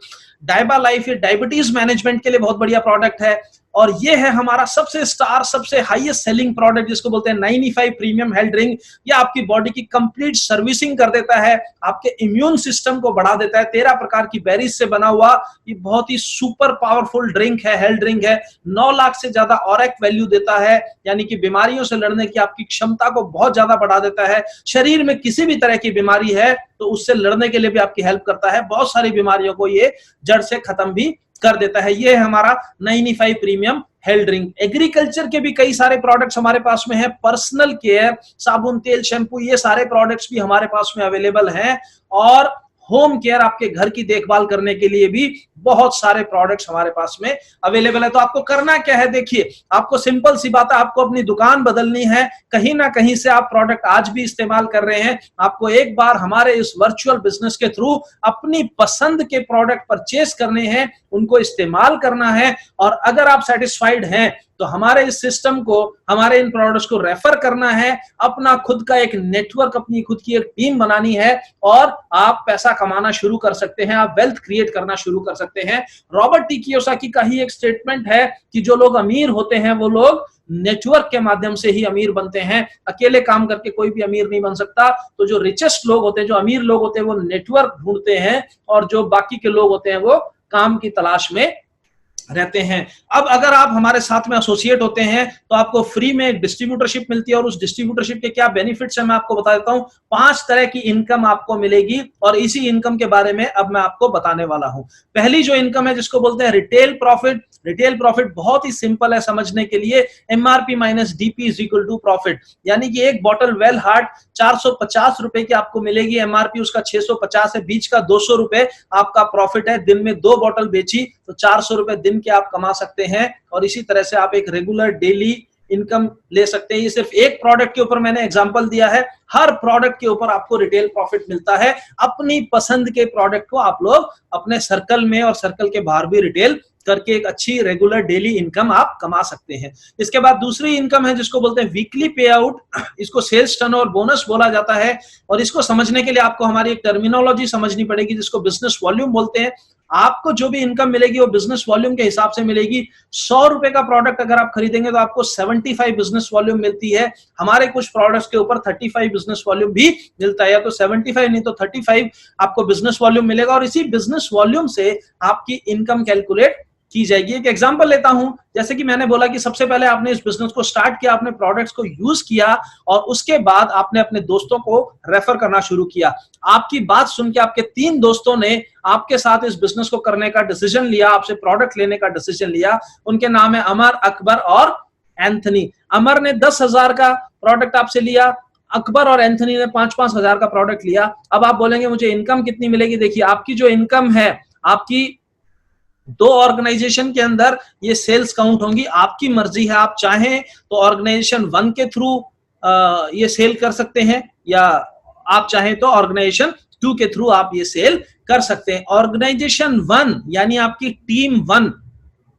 डायबा लाइफ ये डायबिटीज मैनेजमेंट के लिए बहुत बढ़िया प्रोडक्ट है। और ये है हमारा सबसे स्टार सबसे हाईएस्ट सेलिंग प्रोडक्ट जिसको बोलते हैं 95 प्रीमियम हेल्थ ड्रिंक। ये आपकी बॉडी की कंप्लीट सर्विसिंग कर देता है, आपके इम्यून सिस्टम को बढ़ा देता है। 13 प्रकार की बेरीज से बना हुआ ये बहुत ही सुपर पावरफुल ड्रिंक है, हेल्थ ड्रिंक है। 9 लाख से ज्यादा ऑरेक वैल्यू देता है, यानी कि बीमारियों से लड़ने की आपकी क्षमता को बहुत ज्यादा बढ़ा देता है। शरीर में किसी भी तरह की बीमारी है तो उससे लड़ने के लिए भी आपकी हेल्प करता है। बहुत सारी बीमारियों को ये जड़ से खत्म भी कर देता है। ये है हमारा 95 प्रीमियम हेल्थ ड्रिंक। एग्रीकल्चर के भी कई सारे प्रोडक्ट्स हमारे पास में है। पर्सनल केयर साबुन तेल शैम्पू ये सारे प्रोडक्ट्स भी हमारे पास में अवेलेबल हैं। और होम केयर आपके घर की देखभाल करने के लिए भी बहुत सारे प्रोडक्ट्स हमारे पास में अवेलेबल है। तो आपको करना क्या है, देखिए आपको सिंपल सी बात है, आपको अपनी दुकान बदलनी है। कहीं ना कहीं से आप प्रोडक्ट आज भी इस्तेमाल कर रहे हैं, आपको एक बार हमारे इस वर्चुअल बिजनेस के थ्रू अपनी पसंद के प्रोडक्ट परचेस करने हैं, उनको इस्तेमाल करना है। और अगर आप सेटिस्फाइड हैं तो हमारे इस सिस्टम को, हमारे इन प्रोडक्ट्स को रेफर करना है। अपना खुद का एक नेटवर्क, अपनी खुद की एक टीम बनानी है और आप पैसा कमाना शुरू कर सकते हैं, आप वेल्थ क्रिएट करना शुरू कर सकते हैं। रॉबर्ट टी कियोसाकी का ही एक स्टेटमेंट है कि जो लोग अमीर होते हैं वो लोग नेटवर्क के माध्यम से ही अमीर बनते हैं, अकेले काम करके कोई भी अमीर नहीं बन सकता। तो जो रिचेस्ट लोग होते हैं, जो अमीर लोग होते हैं, वो नेटवर्क ढूंढते हैं और जो बाकी के लोग होते हैं वो काम की तलाश में रहते हैं। अब अगर आप हमारे साथ में एसोसिएट होते हैं तो आपको फ्री में एक डिस्ट्रीब्यूटरशिप मिलती है। और उस डिस्ट्रीब्यूटरशिप के क्या बेनिफिट्स है मैं आपको बता देता हूं। 5 तरह की इनकम आपको मिलेगी और इसी इनकम के बारे में अब मैं आपको बताने वाला हूं। पहली जो इनकम है जिसको बोलते हैं रिटेल प्रॉफिट। रिटेल प्रॉफिट बहुत ही सिंपल है समझने के लिए। MRP minus DP is equal to profit, यानी कि एक बॉटल वेल हार्ट 450 रुपए की आपको मिलेगी, MRP उसका 650 है, बीच का 200 रुपए आपका प्रॉफिट है। दिन में 2 बॉटल बेची तो 400 रुपए दिन के आप कमा सकते हैं। और इसी तरह से आप एक रेगुलर डेली इनकम ले सकते हैं। ये सिर्फ एक प्रोडक्ट के ऊपर मैंने एग्जांपल दिया है, हर प्रोडक्ट के ऊपर आपको रिटेल प्रॉफिट मिलता है। अपनी पसंद के प्रोडक्ट को आप लोग अपने सर्कल में और सर्कल के बाहर भी रिटेल करके एक अच्छी रेगुलर डेली इनकम आप कमा सकते हैं। इसके बाद दूसरी इनकम है जिसको बोलते हैं वीकली पे आउट। इसको सेल्स टर्नओवर बोनस बोला जाता है। और इसको समझने के लिए आपको हमारी एक टर्मिनोलॉजी समझनी पड़ेगी जिसको बिजनेस वॉल्यूम बोलते हैं। आपको जो भी इनकम मिलेगी वो बिजनेस वॉल्यूम के हिसाब से मिलेगी। 100 रुपए का प्रोडक्ट अगर आप खरीदेंगे तो आपको 75 बिजनेस वॉल्यूम मिलती है। हमारे कुछ प्रोडक्ट्स के ऊपर 35 बिजनेस वॉल्यूम भी मिलता है, या तो 75 नहीं तो 35 आपको बिजनेस वॉल्यूम मिलेगा। और इसी बिजनेस वॉल्यूम से आपकी इनकम कैलकुलेट की जाएगी। एक एग्जांपल लेता हूं, जैसे कि मैंने बोला कि सबसे पहले आपने इस बिजनेस को स्टार्ट किया, आपने प्रोडक्ट्स को यूज किया और उसके बाद आपने अपने दोस्तों को रेफर करना शुरू किया। आपकी बात सुन के आपके 3 दोस्तों ने आपके साथ इस बिजनेस को करने का डिसीजन लिया, आपसे प्रोडक्ट लेने का डिसीजन लिया। उनके नाम है अमर, अकबर और एंथनी। अमर ने 10,000 का प्रोडक्ट आपसे लिया, अकबर और एंथनी ने 5-5 हजार का प्रोडक्ट लिया। अब आप बोलेंगे मुझे इनकम कितनी मिलेगी। देखिए आपकी जो इनकम है, आपकी 2 ऑर्गेनाइजेशन के अंदर ये सेल्स काउंट होंगी। आपकी मर्जी है, आप चाहें तो ऑर्गेनाइजेशन 1 के थ्रू ये सेल कर सकते हैं, या आप चाहें तो ऑर्गेनाइजेशन 2 के थ्रू आप ये सेल कर सकते हैं। ऑर्गेनाइजेशन 1 यानी आपकी टीम 1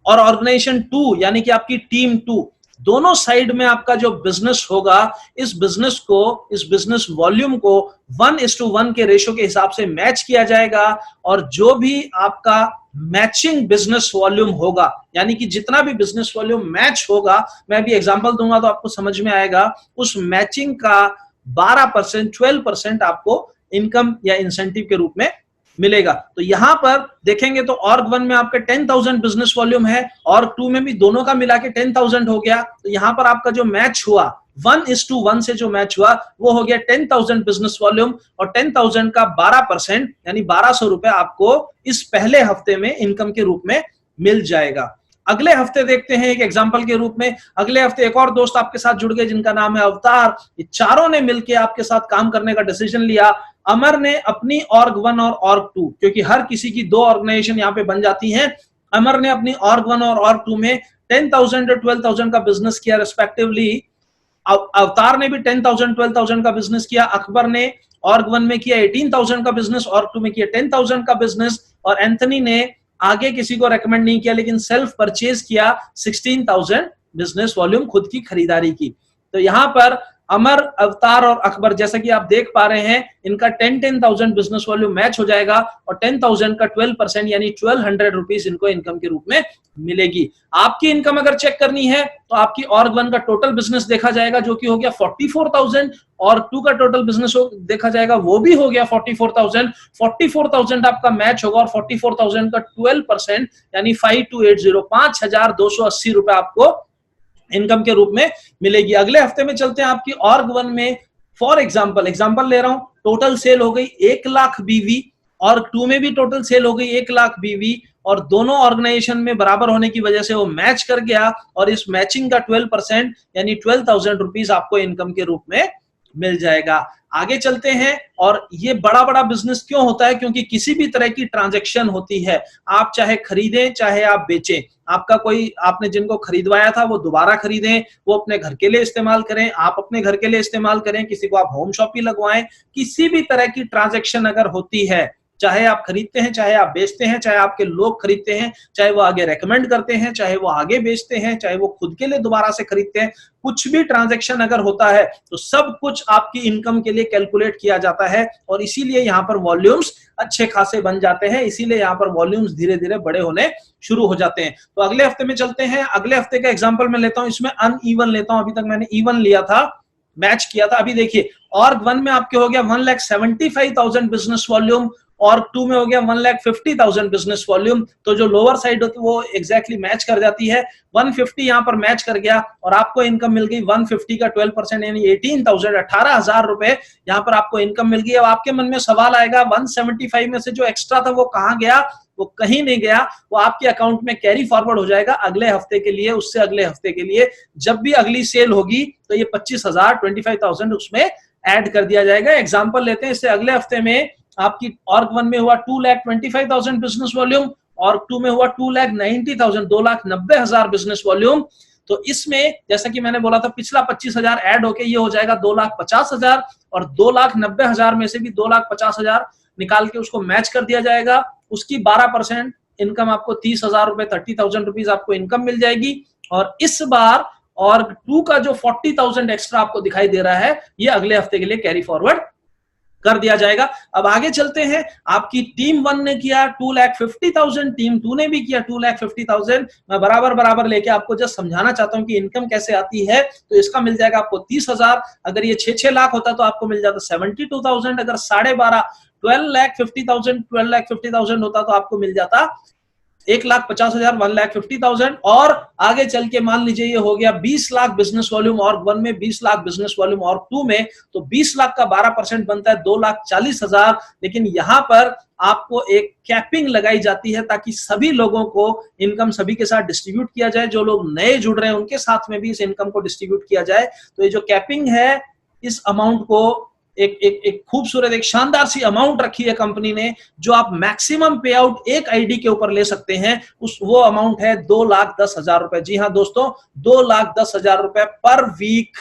और ऑर्गेनाइजेशन 2 यानी कि आपकी टीम 2, दोनों साइड में आपका जो बिजनेस होगा, इस बिजनेस वॉल्यूम को 1:1 के रेशो के हिसाब से मैच किया जाएगा, और जो भी आपका मैचिंग बिजनेस वॉल्यूम होगा, यानी कि जितना भी बिजनेस वॉल्यूम मैच होगा, मैं भी एग्जांपल दूंगा तो आपको समझ में आएगा, उस मैचिंग का 12%, 12% आपको इनकम या इंसेंटिव के रूप में मिलेगा। तो यहां पर देखेंगे तो ऑर्ग 1 में आपका 10,000 बिजनेस वॉल्यूम है, ऑर्ग 2 में भी दोनों का मिला के 10,000 हो गया। तो यहां पर आपका जो मैच हुआ 1:1 से जो मैच हुआ वो हो गया 10,000 बिजनेस वॉल्यूम, और 10,000 का 12% यानी 1,200 रुपए आपको इस पहले हफ्ते में इनकम के रूप में मिल जाएगा। अगले हफ्ते देखते हैं एक एग्जांपल के रूप में। अगले हफ्ते एक और दोस्त आपके साथ जुड़ गए जिनका नाम है अवतार। ये चारों ने मिलकर आपके साथ काम करने का डिसीजन लिया। अमर ने अपनी ऑर्ग 1 और ऑर्ग 2, क्योंकि हर किसी की 2 ऑर्गेनाइजेशन यहाँ पे बन जाती हैं, अमर ने अपनी ऑर्ग 1 और ऑर्ग 2 में 10,000 और 12,000 का बिजनेस किया रिस्पेक्टिवली। अवतार ने भी 10,000 12,000 का बिजनेस किया। अकबर ने ऑर्ग 1 में किया 18,000 का बिजनेस, ऑर्ग 2 में किया 10,000 का बिजनेस, और एंथनी ने आगे किसी को रेकमेंड नहीं किया लेकिन सेल्फ परचेज किया 16,000 बिजनेस वॉल्यूम खुद की खरीदारी की। तो यहां पर अमर, अवतार और अकबर, जैसा कि आप देख पा रहे हैं, इनका 10,000 बिजनेस वॉल्यूम मैच हो जाएगा, और 10,000 का 12% यानी 1,200 रुपीज इनको इनकम के रूप में मिलेगी। आपकी इनकम अगर चेक करनी है तो आपकी ऑर्ग 1 का टोटल बिजनेस देखा जाएगा जो कि हो गया 44,000, और 2 का टोटल बिजनेस देखा जाएगा वो भी हो गया 44,000। 44,000 आपका मैच होगा, और 44,000 का 12% यानी 5280 5,280 रुपए आपको इनकम के रूप में मिलेगी। अगले हफ्ते में चलते हैं आपकी ऑर्ग 1 में। फॉर एग्जांपल ले रहा हूं, टोटल सेल हो गई 1 लाख बीवी, ऑर्ग 2 में भी टोटल सेल हो गई 1 लाख बीवी, और दोनों ऑर्गेनाइजेशन में बराबर होने की वजह से वो मैच कर गया, और इस मैचिंग का 12% यानी 12,000 रुपीज आपको इनकम के रूप में मिल जाएगा। आगे चलते हैं, और ये बड़ा बिजनेस क्यों होता है? क्योंकि किसी भी तरह की ट्रांजैक्शन होती है, आप चाहे खरीदें चाहे आप बेचें, आपने जिनको खरीदवाया था वो दोबारा खरीदें, वो अपने घर के लिए इस्तेमाल करें, आप अपने घर के लिए इस्तेमाल करें, किसी को आप होम शॉप ही लगवाएं, किसी भी तरह की ट्रांजैक्शन अगर होती है, चाहे आप खरीदते हैं, चाहे आप बेचते हैं, चाहे आपके लोग खरीदते हैं, चाहे वो आगे रेकमेंड करते हैं, चाहे वो आगे बेचते हैं, चाहे वो खुद के लिए दोबारा से खरीदते हैं, कुछ भी ट्रांजैक्शन अगर होता है तो सब कुछ आपकी इनकम के लिए कैलकुलेट किया जाता है, और इसीलिए यहाँ पर वॉल्यूम्स अच्छे खासे बन जाते हैं, इसीलिए यहाँ पर वॉल्यूम्स धीरे धीरे बड़े होने शुरू हो जाते हैं। तो अगले हफ्ते में चलते हैं। अगले हफ्ते का एग्जाम्पल मैं लेता हूं, इसमें अनइवन लेता हूं, अभी तक मैंने इवन लिया था, मैच किया था। अभी देखिए ऑर्ग 1 में आपके हो गया 1,75,000 बिजनेस वॉल्यूम, और 2 में हो गया 1,50,000 बिजनेस वॉल्यूम। तो जो लोअर साइड होती है वो एग्जैक्टली मैच कर जाती है, 150 यहां पर मैच कर गया, और आपको इनकम मिल गई 150 का 12% यानी 18,000 18,000 रुपए यहां पर आपको इनकम मिल गई। अब आपके मन में सवाल आएगा 175 में से जो एक्स्ट्रा था वो कहां गया? वो कहीं नहीं गया, वो आपके अकाउंट में कैरी फॉरवर्ड हो जाएगा अगले हफ्ते के लिए, उससे अगले हफ्ते के लिए। जब भी अगली सेल होगी तो ये 25,000 25,000 उसमें ऐड कर दिया जाएगा। एग्जांपल लेते हैं, इससे अगले हफ्ते में आपकी ऑर्ग 1 में हुआ 2,25,000 बिजनेस वॉल्यूम, ऑर्ग 2 में हुआ 2,90,000 2,90,000 बिजनेस वॉल्यूम। तो इसमें जैसा कि मैंने बोला था पिछला 25,000 ऐड होके ये हो जाएगा 2,50,000, और 2,90,000 में से भी 2,50,000 निकाल के उसको मैच कर दिया जाएगा। उसकी 12% इनकम आपको 30,000 रुपए 30,000 रुपीज आपको इनकम मिल जाएगी। और इस बार ऑर्ग 2 का जो 40,000 एक्स्ट्रा आपको दिखाई दे रहा है ये अगले हफ्ते के लिए कैरी फॉरवर्ड कर दिया जाएगा। अब आगे चलते हैं, आपकी टीम 1 ने किया 2,50,000, टीम 2 ने भी किया 2,50,000। मैं बराबर लेके आपको जस्ट समझाना चाहता हूं कि इनकम कैसे आती है। तो इसका मिल जाएगा आपको 30,000, अगर ये 6 लाख होता तो आपको मिल जाता 72,000, अगर 12.5 12,50,000 होता तो आपको मिल जाता 1,50,000 1,50,000। और आगे चल के मान लीजिए ये हो गया 20 लाख बिजनेस वॉल्यूम ऑर्ग 1 में, 20 लाख बिजनेस वॉल्यूम ऑर्ग 2 में, तो 20 लाख का 12% बनता है 2,40,000। लेकिन यहां पर आपको एक कैपिंग लगाई जाती है ताकि सभी लोगों को इनकम सभी के साथ डिस्ट्रीब्यूट किया जाए, जो लोग नए जुड़ रहे हैं उनके साथ में भी इस इनकम को डिस्ट्रीब्यूट किया जाए। तो ये जो कैपिंग है, इस अमाउंट को एक खूबसूरत एक शानदार सी अमाउंट रखी है कंपनी ने, जो आप मैक्सिमम पे आउट एक आईडी के ऊपर ले सकते हैं, वो अमाउंट है 2,10,000 रुपए। जी हाँ दोस्तों, 2,10,000 रुपए पर वीक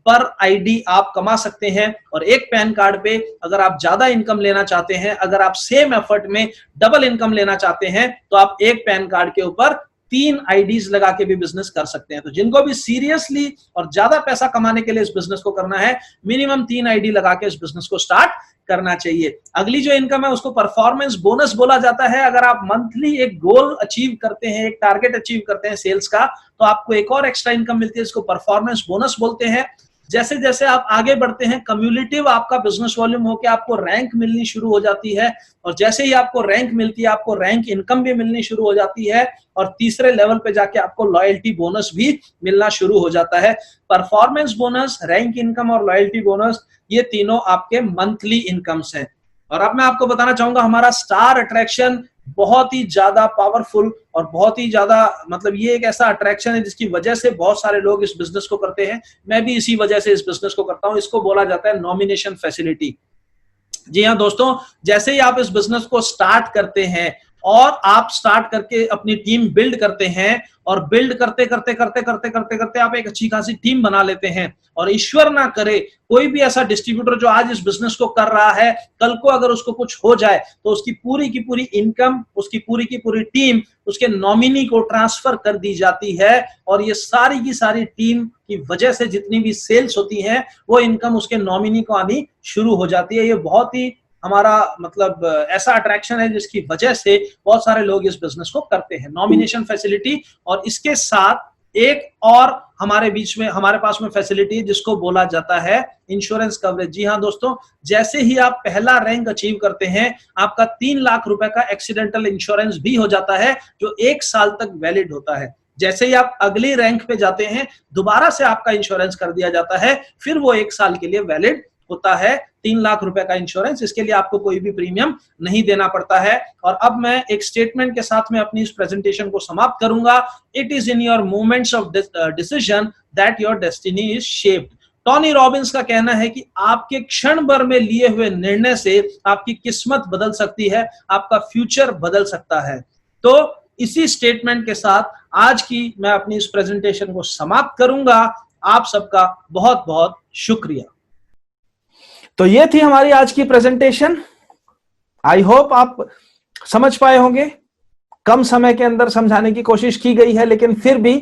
पर आईडी आप कमा सकते हैं। और एक पैन कार्ड पे अगर आप ज्यादा इनकम लेना चाहते हैं, अगर आप सेम एफर्ट में डबल इनकम लेना चाहते हैं, तो आप एक पैन कार्ड के ऊपर 3 आईडीज लगा के भी बिजनेस कर सकते हैं। तो जिनको भी सीरियसली और ज्यादा पैसा कमाने के लिए इस बिजनेस को करना है, मिनिमम 3 आईडी लगा के इस बिजनेस को स्टार्ट करना चाहिए। अगली जो इनकम है उसको परफॉर्मेंस बोनस बोला जाता है। अगर आप मंथली एक गोल अचीव करते हैं, एक टारगेट अचीव करते हैं सेल्स का, तो आपको एक और एक्स्ट्रा इनकम मिलती है, इसको परफॉर्मेंस बोनस बोलते हैं। जैसे जैसे आप आगे बढ़ते हैं, कम्युलेटिव आपका बिजनेस वॉल्यूम होकर आपको रैंक मिलनी शुरू हो जाती है, और जैसे ही आपको रैंक मिलती है आपको रैंक इनकम भी मिलनी शुरू हो जाती है, और तीसरे लेवल पे जाके आपको लॉयल्टी बोनस भी मिलना शुरू हो जाता है। परफॉर्मेंस बोनस, रैंक इनकम और लॉयल्टी बोनस, ये तीनों आपके मंथली इनकम्स हैं। और अब मैं आपको बताना चाहूंगा, हमारा स्टार अट्रैक्शन बहुत ही ज्यादा पावरफुल और बहुत ही ज्यादा, मतलब ये एक ऐसा अट्रैक्शन है जिसकी वजह से बहुत सारे लोग इस बिजनेस को करते हैं। मैं भी इसी वजह से इस बिजनेस को करता हूं। इसको बोला जाता है नॉमिनेशन फैसिलिटी। जी हाँ दोस्तों, जैसे ही आप इस बिजनेस को स्टार्ट करते हैं और आप स्टार्ट करके अपनी टीम बिल्ड करते हैं, और बिल्ड करते करते करते करते करते करते आप एक अच्छी खासी टीम बना लेते हैं, और ईश्वर ना करे कोई भी ऐसा डिस्ट्रीब्यूटर जो आज इस बिजनेस को कर रहा है, कल को अगर उसको कुछ हो जाए तो उसकी पूरी की पूरी इनकम, उसकी पूरी की पूरी टीम उसके नॉमिनी को ट्रांसफर कर दी जाती है, और ये सारी की सारी टीम की वजह से जितनी भी सेल्स होती है वो इनकम उसके नॉमिनी को आनी शुरू हो जाती है। ये बहुत ही हमारा मतलब ऐसा अट्रैक्शन है जिसकी वजह से बहुत सारे लोग इस बिजनेस को करते हैं, नॉमिनेशन फैसिलिटी। और इसके साथ एक और हमारे पास में फैसिलिटी है जिसको बोला जाता है इंश्योरेंस कवरेज। जी हाँ दोस्तों, जैसे ही आप पहला रैंक अचीव करते हैं, आपका 3 लाख रुपए का एक्सीडेंटल इंश्योरेंस भी हो जाता है, जो 1 साल तक वैलिड होता है। जैसे ही आप अगली रैंक पे जाते हैं, दोबारा से आपका इंश्योरेंस कर दिया जाता है, फिर वो 1 साल के लिए वैलिड होता है। 3 लाख रुपए का इंश्योरेंस, इसके लिए आपको कोई भी प्रीमियम नहीं देना पड़ता है। और अब मैं एक स्टेटमेंट के साथ में अपनी इस प्रेजेंटेशन को समाप्त करूंगा। It is in your moments of decision that your destiny is shaped. Tony Robbins का कहना है कि आपके क्षण भर में लिए हुए निर्णय से आपकी किस्मत बदल सकती है, आपका फ्यूचर बदल सकता है। तो इसी स्टेटमेंट के साथ आज की मैं अपनी इस प्रेजेंटेशन को समाप्त करूंगा। आप सबका बहुत बहुत शुक्रिया। तो ये थी हमारी आज की प्रेजेंटेशन। आई होप आप समझ पाए होंगे। कम समय के अंदर समझाने की कोशिश की गई है, लेकिन फिर भी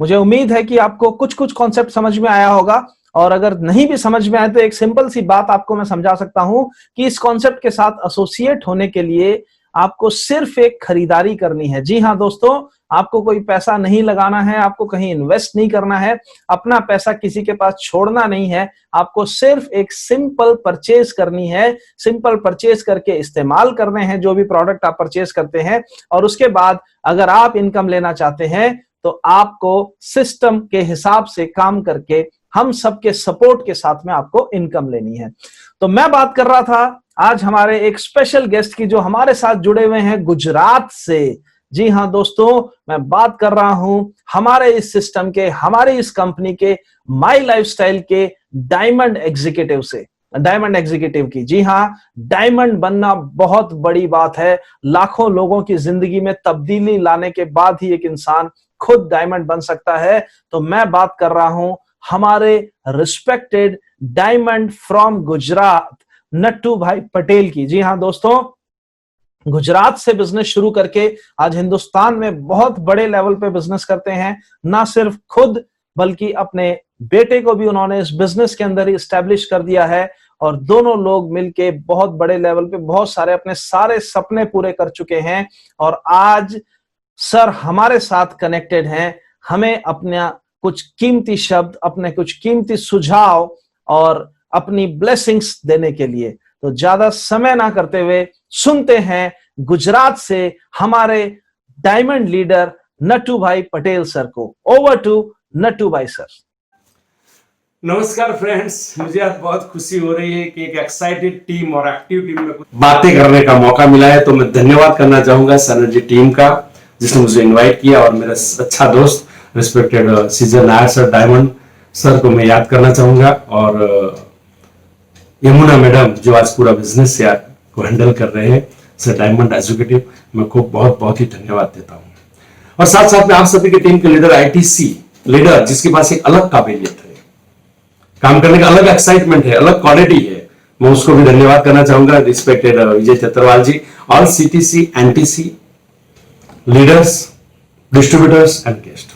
मुझे उम्मीद है कि आपको कुछ कुछ कॉन्सेप्ट समझ में आया होगा। और अगर नहीं भी समझ में आए तो एक सिंपल सी बात आपको मैं समझा सकता हूं कि इस कॉन्सेप्ट के साथ एसोसिएट होने के लिए आपको सिर्फ एक खरीदारी करनी है। जी हाँ दोस्तों, आपको कोई पैसा नहीं लगाना है, आपको कहीं इन्वेस्ट नहीं करना है, अपना पैसा किसी के पास छोड़ना नहीं है। आपको सिर्फ एक सिंपल परचेज करनी है। सिंपल परचेज करके इस्तेमाल करने हैं जो भी प्रोडक्ट आप परचेज करते हैं, और उसके बाद अगर आप इनकम लेना चाहते हैं तो आपको सिस्टम के हिसाब से काम करके हम सबके सपोर्ट के साथ में आपको इनकम लेनी है। तो मैं बात कर रहा था आज हमारे एक स्पेशल गेस्ट की जो हमारे साथ जुड़े हुए हैं गुजरात से। जी हाँ दोस्तों, मैं बात कर रहा हूं हमारे इस सिस्टम के, हमारे इस कंपनी के, माई लाइफस्टाइल के डायमंड एग्जीक्यूटिव से, डायमंड एग्जीक्यूटिव की। जी हाँ, डायमंड बनना बहुत बड़ी बात है। लाखों लोगों की जिंदगी में तब्दीली लाने के बाद ही एक इंसान खुद डायमंड बन सकता है। तो मैं बात कर रहा हूं हमारे respected diamond from Gujarat, Nattu भाई पटेल की। जी हाँ दोस्तों, गुजरात से बिजनेस शुरू करके आज हिंदुस्तान में बहुत बड़े लेवल पे बिजनेस करते हैं। ना सिर्फ खुद बल्कि अपने बेटे को भी उन्होंने इस बिजनेस के अंदर ही एस्टेब्लिश कर दिया है, और दोनों लोग मिलके बहुत बड़े लेवल पे बहुत सारे अपने सारे सपने पूरे कर चुके हैं। और आज सर हमारे साथ कनेक्टेड हैं, हमें अपना कुछ कीमती शब्द, अपने कुछ कीमती सुझाव और अपनी ब्लेसिंग्स देने के लिए। तो ज्यादा समय ना करते हुए सुनते हैं गुजरात से हमारे डायमंड लीडर नट्टू भाई पटेल सर को। ओवर टू नट्टू भाई सर। नमस्कार फ्रेंड्स, मुझे आज बहुत खुशी हो रही है कि एक एक्साइटेड टीम और एक्टिव टीम में कुछ बातें करने का मौका मिला है। तो मैं धन्यवाद करना चाहूंगा सनर्जी टीम का जिसने मुझे इनवाइट किया, और मेरा अच्छा दोस्त respected season Nair sir, diamond sir को मैं याद करना चाहूंगा, और यमुना मैडम जो आज पूरा बिजनेस को हैंडल कर रहे हैं, सर डायमंड एग्जीक्यूटिव, मैं को बहुत बहुत ही धन्यवाद देता हूं। और साथ साथ में आप सभी की टीम के लीडर आईटीसी लीडर, जिसके पास एक अलग काबिलियत है, काम करने का अलग एक्साइटमेंट है, अलग क्वालिटी है, मैं उसको भी धन्यवाद करना चाहूंगा। Respected Vijay Chatarwal ji, all CTC NTC leaders distributors and guest.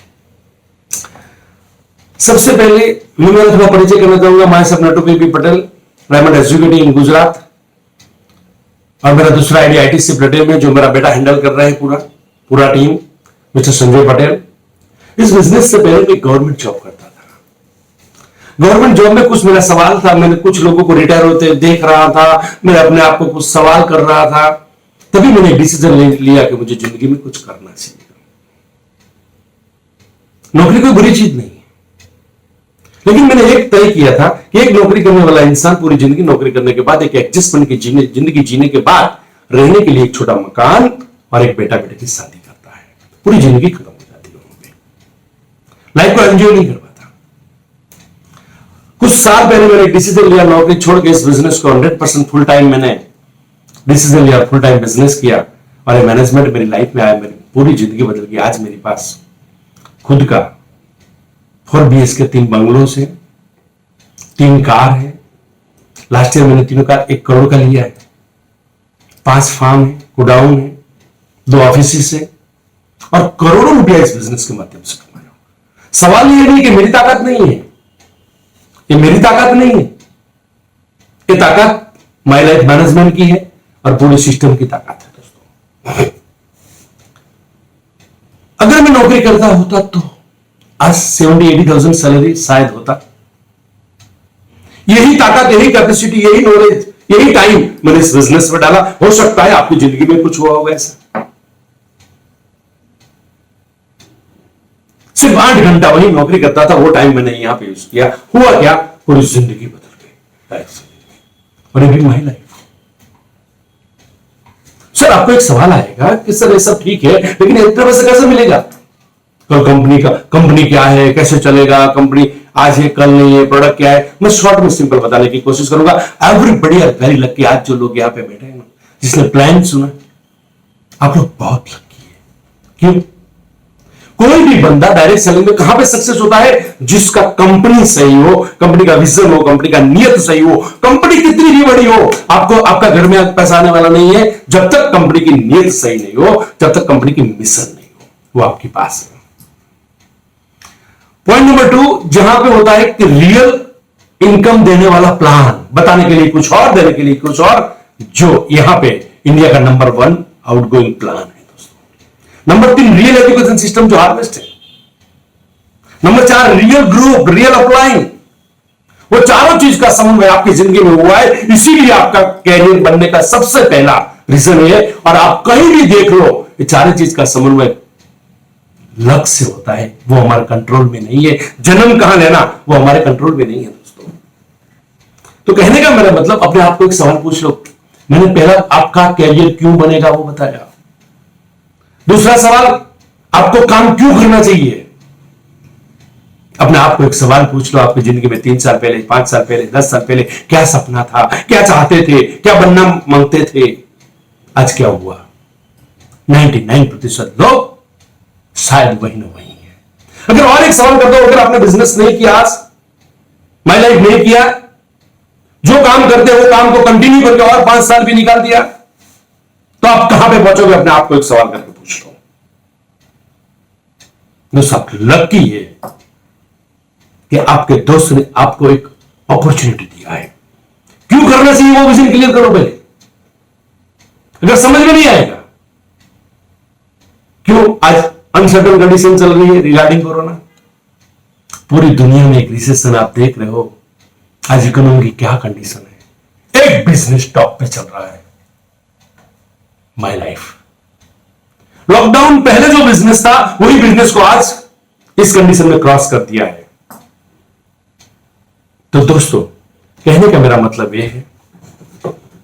सबसे पहले मैं मेरा थोड़ा परिचय करना चाहूंगा। Myself Natu P Patel, diamond executive in Gujarat, और मेरा दूसरा आईडी आईटीसी प्लेटिनम में जो मेरा बेटा हैंडल कर रहा है पूरा टीम, मिस्टर संजय पटेल। इस बिजनेस से पहले मैं गवर्नमेंट जॉब करता था। गवर्नमेंट जॉब में कुछ मेरा सवाल था, मैंने कुछ लोगों को रिटायर होते देख रहा था, मैं अपने आप को कुछ सवाल कर रहा था, तभी मैंने डिसीजन लिया कि मुझे जिंदगी में कुछ करना चाहिए। नौकरी कोई बुरी चीज नहीं है, लेकिन मैंने एक तय किया था कि एक नौकरी करने वाला इंसान पूरी जिंदगी नौकरी करने के बाद, एक एडजस्टमेंट की जिंदगी जीने के बाद रहने के लिए एक छोटा मकान और एक बेटा बेटे की शादी करता है, पूरी जिंदगी खत्म हो जाती है वहां पे, लाइफ को एंजॉय नहीं कर पाता। कुछ साल पहले मैंने एक डिसीजन लिया, नौकरी छोड़ के इस बिजनेस को 100% फुल टाइम मैंने डिसीजन लिया, फुल टाइम बिजनेस किया, और ये मैनेजमेंट मेरी लाइफ में आया, मेरी पूरी जिंदगी बदल गई। आज मेरे पास खुद का 4 BHK 3 बंगलोस है, 3 कार है, लास्ट ईयर मैंने तीनों कार 1 करोड़ का लिया है, 5 फार्म है, गोडाउन है, 2 ऑफिस है, और करोड़ों रुपया इस बिजनेस के माध्यम से कमाया हूं। सवाल ये नहीं कि मेरी ताकत नहीं है, ये मेरी ताकत नहीं है, ये ताकत माई लाइफ मैनेजमेंट की है और पूरे सिस्टम की ताकत है। दोस्तों, अगर मैं नौकरी करता होता तो आज 70-80,000 सैलरी शायद होता। यही ताकत, यही कैपेसिटी, यही नॉलेज, यही टाइम मैंने इस बिजनेस में डाला। हो सकता है आपकी जिंदगी में कुछ हुआ होगा ऐसा। सिर्फ 8 घंटा वही नौकरी करता था, वो टाइम मैंने यहां पे यूज किया। हुआ क्या, पूरी जिंदगी बदल गई, और ये भी माई लाइफ। सर, आपको एक सवाल आएगा कि सर ये सब ठीक है, लेकिन इतना पैसा कैसे मिलेगा? तो कंपनी क्या है, कैसे चलेगा कंपनी, आज है कल नहीं है, प्रोडक्ट क्या है। मैं शॉर्ट में सिंपल बताने की कोशिश करूंगा। Everybody are very lucky. आज जो लोग यहां पे बैठे हैं ना, जिसने प्लान सुना, आप लोग बहुत लकी है। क्यों? कोई भी बंदा डायरेक्ट सेलिंग में कहां पे सक्सेस होता है? जिसका कंपनी सही हो, कंपनी का विजन हो, कंपनी का नियत सही हो। कंपनी कितनी भी बड़ी हो, आपका घर में पैसा आने वाला नहीं है जब तक कंपनी की नियत सही नहीं हो, जब तक कंपनी की मिशन नहीं हो, वो आपके पास है। पॉइंट नंबर 2, जहां पे होता है कि रियल इनकम देने वाला प्लान, बताने के लिए कुछ और, देने के लिए कुछ और, जो यहां पे इंडिया का नंबर 1 आउटगोइंग प्लान है दोस्तों। नंबर 3, रियल एजुकेशन सिस्टम जो हार्वेस्ट है। Number 4, real group, real upline. वो चारों चीज का समन्वय आपकी जिंदगी में हुआ है, इसीलिए आपका कैरियर बनने का सबसे पहला रीजन है। और आप कहीं भी देख लो, ये चारों चीज का समन्वय लक से होता है, वो हमारे कंट्रोल में नहीं है। जन्म कहां लेना, वो हमारे कंट्रोल में नहीं है दोस्तों। तो कहने का मेरा मतलब, अपने आप को एक सवाल पूछ लो, मैंने पहला आपका कैरियर क्यों बनेगा वो बताया। दूसरा सवाल, आपको काम क्यों करना चाहिए। अपने आप को एक सवाल पूछ लो, आपकी जिंदगी में 3 साल पहले, 5 साल पहले, 10 साल पहले क्या सपना था, क्या चाहते थे, क्या बनना मांगते थे, आज क्या हुआ। 99% लोग शायद वही ना वही है। अगर और एक सवाल कर दो, अगर आपने बिजनेस नहीं किया, आज माई लाइफ नहीं किया, जो काम करते हैं वो काम को कंटिन्यू करके और 5 साल भी निकाल दिया, तो आप कहां पे पहुंचोगे? अपने आप को एक सवाल करके पूछ लो। दोस्तों, आप लकी है कि आपके दोस्त ने आपको एक अपॉर्चुनिटी दिया है। क्यों करना चाहिए वो विजन क्लियर करो पहले। अगर समझ में नहीं आएगा, क्यों आज अनसर्टन कंडीशन चल रही है रिगार्डिंग कोरोना, पूरी दुनिया में एक रिसेशन आप देख रहे हो। आज इकोनॉमी की क्या कंडीशन है, एक बिजनेस टॉप पे चल रहा है, माय लाइफ। लॉकडाउन पहले जो बिजनेस था, वही बिजनेस को आज इस कंडीशन में क्रॉस कर दिया है। तो दोस्तों, कहने का मेरा मतलब यह है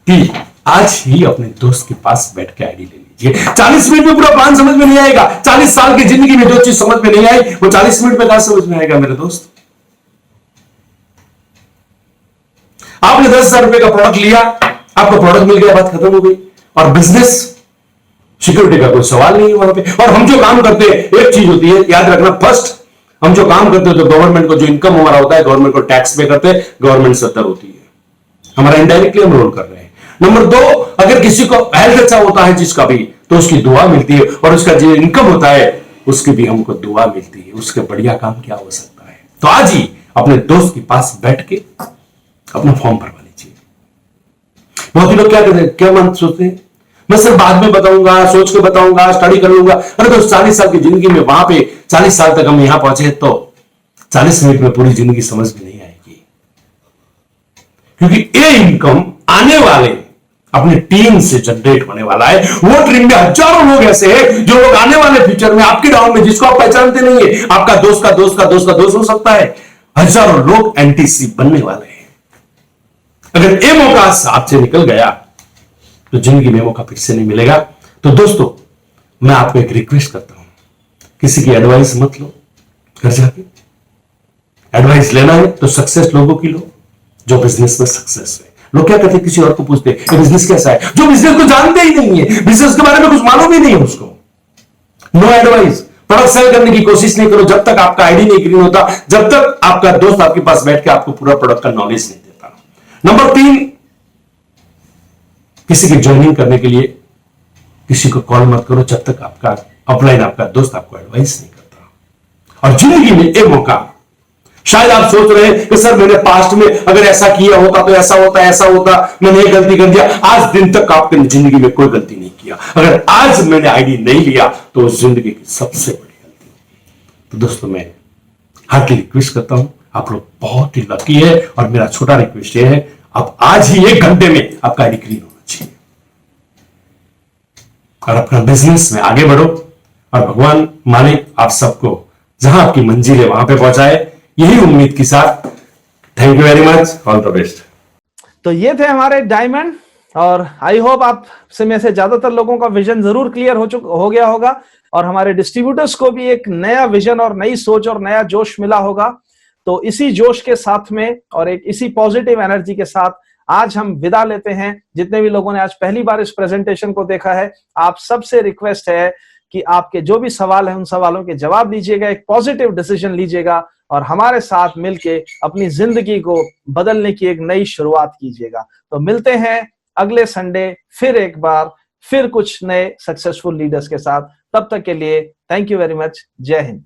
कि आज ही अपने दोस्त के पास बैठ के आईडी ले लीजिए। 40 मिनट में पूरा प्लान समझ में नहीं आएगा। 40 साल की जिंदगी में जो चीज समझ में नहीं आई, वो 40 मिनट में कहां समझ में आएगा मेरे दोस्त। आपने 10,000 रुपए का प्रोडक्ट लिया, आपको प्रोडक्ट मिल गया, बात खत्म हो गई। और बिजनेस सिक्योरिटी का कोई सवाल नहीं है वहां पे। और हम जो काम करते हैं, एक चीज होती है याद रखना, फर्स्ट हम जो काम करते हैं तो गवर्नमेंट को जो इनकम हमारा होता है, गवर्नमेंट को टैक्स पे करते हैं, गवर्नमेंट 70 होती है, हमारा इनडायरेक्टली हम रोल कर रहे हैं। नंबर 2, अगर किसी को हेल्थ अच्छा होता है जिसका भी, तो उसकी दुआ मिलती है, और उसका जो इनकम होता है उसकी भी हमको दुआ मिलती है। उसके बढ़िया काम क्या हो सकता है? तो आज ही अपने दोस्त के पास बैठ के अपना फॉर्म भरवा लीजिए। बहुत ही लोग क्या कहते हैं, क्या मन सोचते हैं, मैं सिर्फ बाद में बताऊंगा, सोच के बताऊंगा, स्टडी कर लूंगा। अरे दोस्त, 40 साल की जिंदगी में वहां पे 40 साल तक हम यहां पहुंचे तो 40 मिनट में पूरी जिंदगी समझ में नहीं आएगी, क्योंकि ये इनकम आने वाले अपनी टीम से जनरेट होने वाला है। वो टीम में हजारों लोग ऐसे हैं जो लोग आने वाले फ्यूचर में आपके डाउन में, जिसको आप पहचानते नहीं है, आपका दोस्त का दोस्त का दोस्त का दोस्त हो सकता है, हजारों लोग एंटीसी बनने वाले हैं। अगर ये मौका आपसे निकल गया तो जिंदगी में मौका फिर से नहीं मिलेगा। तो दोस्तों, मैं आपको एक रिक्वेस्ट करता हूं, किसी की एडवाइस मत लो। घर जाके एडवाइस लेना है तो सक्सेस लोगों की लो, जो बिजनेस में सक्सेस है। लोग क्या करते हैं, किसी और को पूछते हैं ये बिजनेस कैसा है, जो बिजनेस को जानते ही नहीं है, बिजनेस के बारे में कुछ मालूम ही नहीं है उसको। No advice. प्रोडक्ट सेल करने की कोशिश नहीं करो जब तक आपका आईडी नहीं ग्रीन होता, जब तक आपका दोस्त आपके पास बैठ के आपको पूरा प्रोडक्ट का नॉलेज नहीं देता। नंबर 3, किसी की ज्वाइनिंग करने के लिए किसी को कॉल मत करो जब तक आपका अपलाइन, आपका दोस्त आपको एडवाइस नहीं करता। और जिंदगी में एक मौका, शायद आप सोच रहे हैं कि सर मैंने पास्ट में अगर ऐसा किया होता तो ऐसा होता, ऐसा होता, मैंने ये गलती कर दिया। आज दिन तक आपने जिंदगी में कोई गलती नहीं किया। अगर आज मैंने आईडी नहीं लिया तो उस जिंदगी की सबसे बड़ी गलती होगी। तो दोस्तों, मैं हार्टली रिक्वेस्ट करता हूं, आप लोग बहुत ही लकी है, और मेरा छोटा रिक्वेस्ट ये है, आप आज ही 1 घंटे में आपका आईडी ग्रीन होना चाहिए और अपना बिजनेस में आगे बढ़ो। और भगवान मालिक आप सबको जहां आपकी मंजिल है वहां पे पहुंचाए, यही उम्मीद के साथ। Thank you very much, all the best. तो ये थे हमारे डायमंड, और आई होप आप में से ज्यादातर लोगों का विजन जरूर क्लियर हो गया होगा, और हमारे डिस्ट्रीब्यूटर्स को भी एक नया विजन और नई सोच और नया जोश मिला होगा। तो इसी जोश के साथ में और एक इसी पॉजिटिव एनर्जी के साथ आज हम विदा लेते हैं। जितने भी लोगों ने आज पहली बार इस प्रेजेंटेशन को देखा है, आप सबसे रिक्वेस्ट है कि आपके जो भी सवाल है उन सवालों के जवाब दीजिएगा, एक पॉजिटिव डिसीजन लीजिएगा और हमारे साथ मिलके अपनी जिंदगी को बदलने की एक नई शुरुआत कीजिएगा। तो मिलते हैं अगले संडे फिर एक बार, फिर कुछ नए सक्सेसफुल लीडर्स के साथ। तब तक के लिए थैंक यू वेरी मच। जय हिंद।